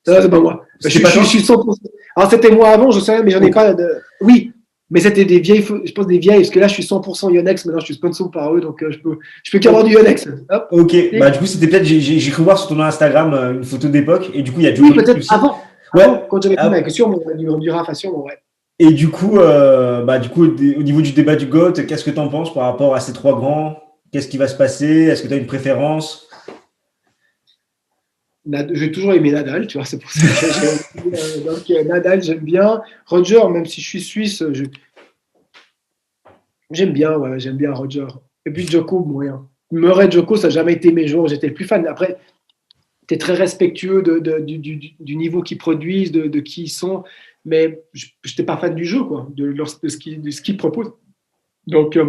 Non, c'est pas moi. Je suis 100%. Alors, c'était moi avant, je sais, mais j'en ai pas de. Oui. Mais c'était des vieilles, je pense des vieilles, parce que là, je suis 100% Yonex, maintenant, je suis sponsor par eux, donc je peux qu'avoir du Yonex. Hop. Ok, du coup, c'était peut-être, j'ai cru voir sur ton Instagram une photo d'époque, et du coup, il y a du. Oui, peut-être avant. Ouais. Quand j'avais fait ma question, du Rafa sur, ouais. Et du coup, au niveau du débat du GOAT, qu'est-ce que tu en penses par rapport à ces 3 grands? Qu'est-ce qui va se passer? Est-ce que tu as une préférence? J'ai toujours aimé Nadal, tu vois, c'est pour ça que donc Nadal, j'aime bien. Roger, même si je suis suisse, j'aime bien Roger. Et puis Djoko, moyen. Murray, Djoko, ça n'a jamais été mes jours, j'étais le plus fan. Après, tu es très respectueux du niveau qu'ils produisent, de qui ils sont, mais je n'étais pas fan du jeu, quoi, de ce qu'ils proposent. Donc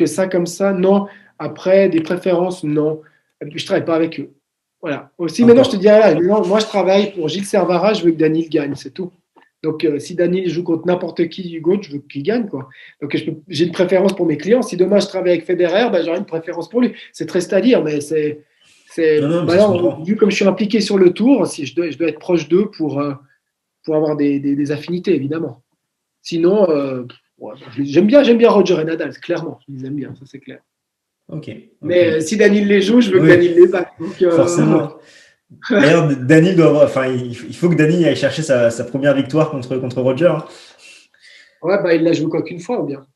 ça, comme ça, non. Après, des préférences, non. Je ne travaille pas avec eux. Voilà. Aussi, maintenant, je te dis, moi, je travaille pour Gilles Servara, je veux que Daniel gagne, c'est tout. Donc, si Daniel joue contre n'importe qui du GOAT, je veux qu'il gagne, quoi. Donc, j'ai une préférence pour mes clients. Si demain, je travaille avec Federer, j'aurai une préférence pour lui. C'est triste à dire, mais vu comme je suis impliqué sur le tour, je dois être proche d'eux pour avoir des affinités, évidemment. Sinon, j'aime bien Roger et Nadal, clairement. Je les aime bien, ça c'est clair. Ok. Mais si Daniil les joue, je veux que Oui. Daniil les batte. Donc, Forcément. D'ailleurs, Daniil il faut que Daniil aille chercher sa première victoire contre Roger. Hein. Ouais, bah, il l'a joué quoi qu'une fois ou bien.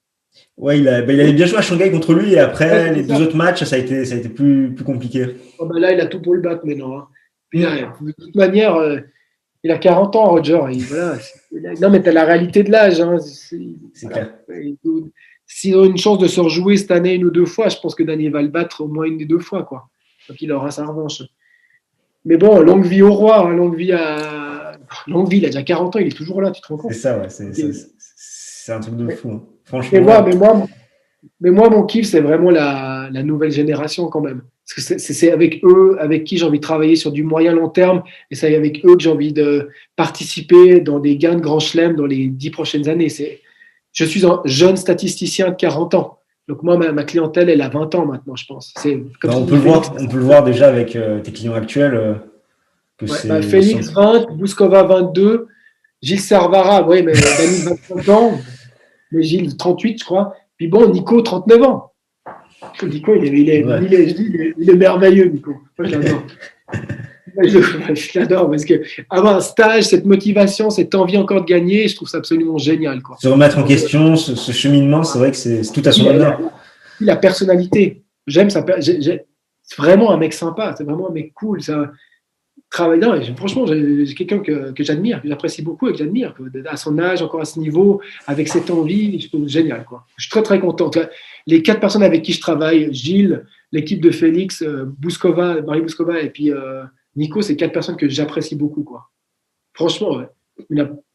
Ouais, il avait bien joué à Shanghai contre lui et après Ouais, les c'est ça. deux autres matchs, ça a été plus compliqué. Oh, bah, là, il a tout pour le battre maintenant. Hein. Puis, de toute manière, il a 40 ans, Roger. Voilà, non, mais tu as la réalité de l'âge. Hein. C'est Voilà. clair. S'ils ont une chance de se rejouer cette année une ou deux fois, je pense que Daniel va le battre au moins une des deux fois. Quoi. Donc il aura sa revanche. Mais bon, longue vie au roi, hein, longue vie, il a déjà 40 ans, il est toujours là, tu te rends C'est compte. ça, ouais. Okay. C'est un truc de fou. Hein. Mais, Franchement. moi, mon kiff, c'est vraiment la nouvelle génération quand même. Parce que c'est avec eux, avec qui j'ai envie de travailler sur du moyen long terme, et c'est avec eux que j'ai envie de participer dans des gains de grand chelem dans les 10 prochaines années. Je suis un jeune statisticien de 40 ans. Donc moi, ma clientèle, elle a 20 ans maintenant, je pense. C'est comme On tu peut dis, Félix. on peut le voir déjà avec tes clients actuels que Ouais, c'est. Félix 20, Bouskova 22, Gilles Servara, oui, mais Dani 25 ans, mais Gilles 38, je crois. Puis bon, Nico 39 ans. Nico, il est merveilleux, Nico. Moi, je l'adore. Je l'adore parce que avoir un stage, cette motivation, cette envie encore de gagner, je trouve ça absolument génial. Quoi. Se remettre en Donc, question, ce cheminement, c'est vrai que c'est tout à son honneur. La personnalité. J'aime ça. C'est vraiment un mec sympa. C'est vraiment un mec cool. Ça, travaillant. Et franchement, j'ai quelqu'un que j'admire, que j'apprécie beaucoup et que j'admire. À son âge, encore à ce niveau, avec cette envie, je trouve génial. Quoi. Je suis très, très content. Les 4 personnes avec qui je travaille, Gilles, l'équipe de Félix, Marie Bouskova et puis Nico, c'est 4 personnes que j'apprécie beaucoup. Quoi. Franchement, ouais.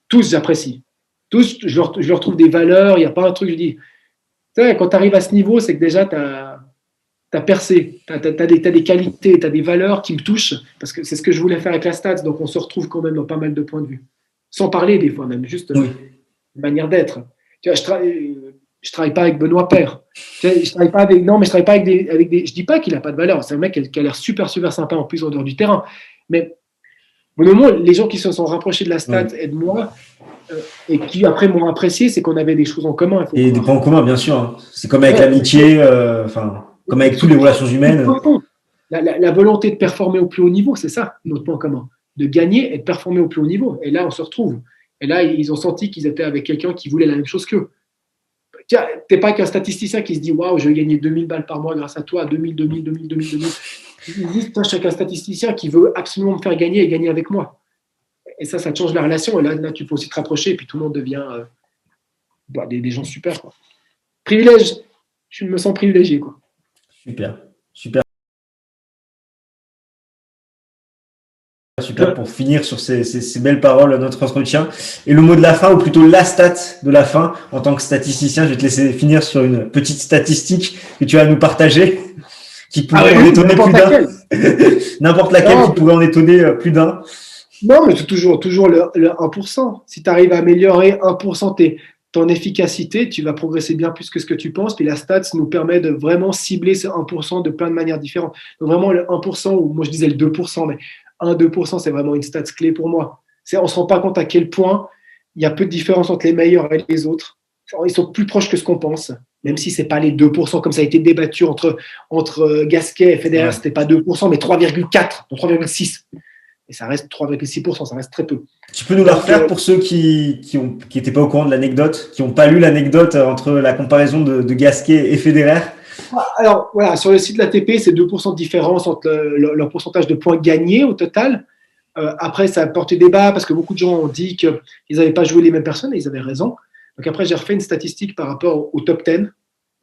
Tous, j'apprécie. Tous, je leur trouve des valeurs. Il n'y a pas un truc, je dis. Tu sais, quand tu arrives à ce niveau, c'est que déjà, tu as percé, tu as, des qualités, tu as des valeurs qui me touchent, parce que c'est ce que je voulais faire avec la stats, donc on se retrouve quand même dans pas mal de points de vue. Sans parler des fois même, juste oui. manière d'être. Tu vois, je travaille pas avec Benoît Paire. Je travaille pas avec, non, mais je travaille pas avec des je dis pas qu'il a pas de valeur, c'est un mec qui a l'air super, super sympa en plus en dehors du terrain. Mais au moment, les gens qui se sont rapprochés de la stat et de moi, et qui après m'ont apprécié, c'est qu'on avait des choses en commun. Et des points en commun, bien sûr. Hein. C'est comme avec l'amitié, comme avec toutes les relations humaines. La volonté de performer au plus haut niveau, c'est ça, notre point commun. De gagner et de performer au plus haut niveau. Et là, on se retrouve. Et là, ils ont senti qu'ils étaient avec quelqu'un qui voulait la même chose qu'eux. Tu n'es pas qu'un statisticien qui se dit « Waouh, je vais gagner 2000 balles par mois grâce à toi, 2000, 2000, 2000, 2000, 2000. » Je suis un statisticien qui veut absolument me faire gagner et gagner avec moi. Et ça change la relation. Et là, tu peux aussi te rapprocher et puis tout le monde devient des gens super. Quoi. Privilège. Je me sens privilégié. Quoi. Super. Super pour finir sur ces belles paroles, notre entretien. Et le mot de la fin, ou plutôt la stat de la fin, en tant que statisticien, je vais te laisser finir sur une petite statistique que tu vas nous partager, qui pourrait en étonner plus d'un. N'importe laquelle qui pourrait en étonner plus d'un. Non, mais c'est toujours le 1%. Si tu arrives à améliorer 1% ton efficacité, tu vas progresser bien plus que ce que tu penses. Puis la stats nous permet de vraiment cibler ce 1% de plein de manières différentes. Donc vraiment le 1%, ou moi je disais le 2%, mais 1-2%, c'est vraiment une stats clé pour moi. On ne se rend pas compte à quel point il y a peu de différence entre les meilleurs et les autres. Ils sont plus proches que ce qu'on pense, même si ce n'est pas les 2%, comme ça a été débattu entre Gasquet et Federer, ce n'était pas 2%, mais 3,4, 3,6. Et ça reste 3,6%, ça reste très peu. Tu peux nous la refaire pour ceux qui n'étaient pas au courant de l'anecdote, qui n'ont pas lu l'anecdote entre la comparaison de Gasquet et Federer? Alors, voilà, sur le site de l'ATP, c'est 2% de différence entre leur pourcentage de points gagnés au total. Après, ça a porté débat parce que beaucoup de gens ont dit qu'ils n'avaient pas joué les mêmes personnes et ils avaient raison. Donc après, j'ai refait une statistique par rapport au top 10,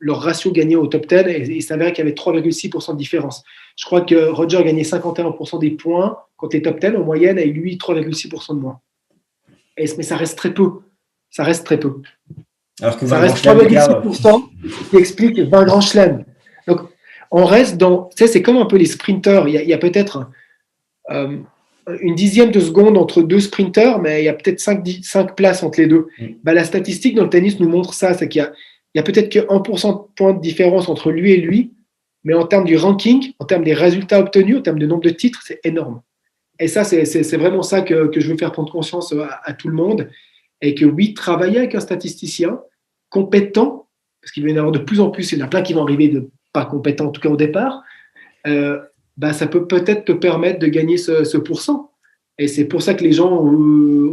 leur ratio gagné au top 10, et il s'avérait qu'il y avait 3,6% de différence. Je crois que Roger a gagné 51% des points contre les top 10 en moyenne, et lui, 3,6% de moins. Mais ça reste très peu. Ça reste très peu. Alors que ça reste 3,6% qui explique 20 grands chelems. Donc, on reste dans... Tu sais, c'est comme un peu les sprinteurs. Il y a peut-être une dixième de seconde entre deux sprinteurs, mais il y a peut-être 5 places entre les deux. La statistique dans le tennis nous montre ça, c'est qu'il y a peut-être que 1% de points de différence entre lui et lui, mais en termes du ranking, en termes des résultats obtenus, en termes de nombre de titres, c'est énorme. Et ça, c'est vraiment ça que je veux faire prendre conscience à tout le monde. et que oui, travailler avec un statisticien compétent, parce qu'il va y en avoir de plus en plus, il y en a plein qui vont arriver de pas compétents, en tout cas au départ, ça peut peut-être te permettre de gagner ce pourcent. Et c'est pour ça que les gens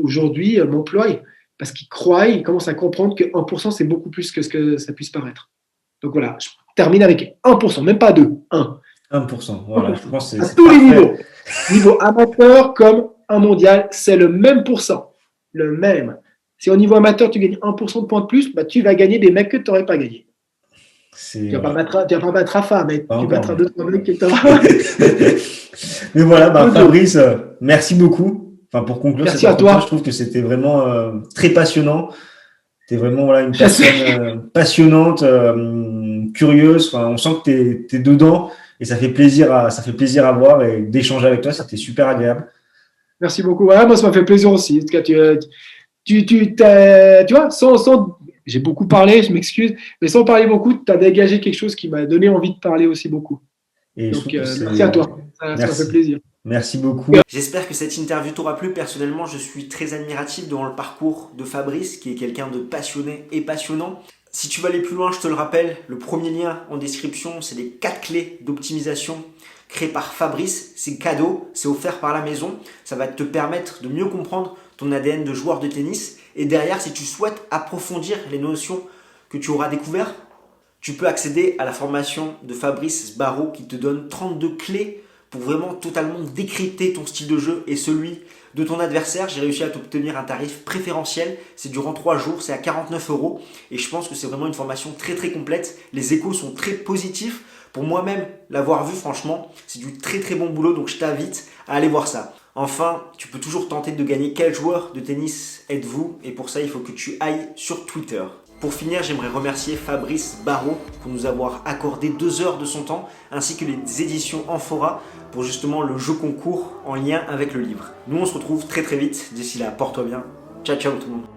aujourd'hui m'emploient, parce qu'ils croient, ils commencent à comprendre que 1%, c'est beaucoup plus que ce que ça puisse paraître. Donc voilà, je termine avec 1%, même pas 2, 1. 1%, voilà, 1%. je pense que À c'est tous les parfait. niveaux. Niveau amateur comme un mondial, c'est le même pourcent. Le même. Si au niveau amateur, tu gagnes 1% de points de plus, tu vas gagner des mecs que tu n'aurais pas gagné. Tu vas pas battre Rafa, mais Pas tu encore, battras mais. 2-3 mecs que tu auras. Mais voilà, Fabrice, merci beaucoup. Enfin, pour conclure Merci cet à entretien, toi. je trouve que c'était vraiment très passionnant. Tu es vraiment une personne passionnante, curieuse. Enfin, on sent que tu es dedans et ça fait plaisir à voir et d'échanger avec toi. C'était super agréable. Merci beaucoup. Ouais, moi, ça m'a fait plaisir aussi. En tout cas, tu vois, j'ai beaucoup parlé, je m'excuse, mais sans parler beaucoup, tu as dégagé quelque chose qui m'a donné envie de parler aussi beaucoup. Et Donc, je trouve que merci à toi. Ça m'a fait plaisir. Merci beaucoup. J'espère que cette interview t'aura plu. Personnellement, je suis très admiratif devant le parcours de Fabrice, qui est quelqu'un de passionné et passionnant. Si tu veux aller plus loin, je te le rappelle, le premier lien en description, c'est les 4 clés d'optimisation créées par Fabrice. C'est cadeau, c'est offert par la maison. Ça va te permettre de mieux comprendre ton ADN de joueur de tennis. Et derrière, si tu souhaites approfondir les notions que tu auras découvertes, tu peux accéder à la formation de Fabrice Barraud qui te donne 32 clés pour vraiment totalement décrypter ton style de jeu et celui de ton adversaire. J'ai réussi à t'obtenir un tarif préférentiel. C'est durant 3 jours, c'est à 49 € et je pense que c'est vraiment une formation très très complète. Les échos sont très positifs. Pour moi-même, l'avoir vu, franchement, c'est du très très bon boulot, donc je t'invite à aller voir ça. Enfin, tu peux toujours tenter de gagner quel joueur de tennis êtes-vous, et pour ça, il faut que tu ailles sur Twitter. Pour finir, j'aimerais remercier Fabrice Barraud pour nous avoir accordé 2 heures de son temps, ainsi que les éditions Amphora pour justement le jeu concours en lien avec le livre. Nous, on se retrouve très très vite. D'ici là, porte-toi bien. Ciao, ciao tout le monde.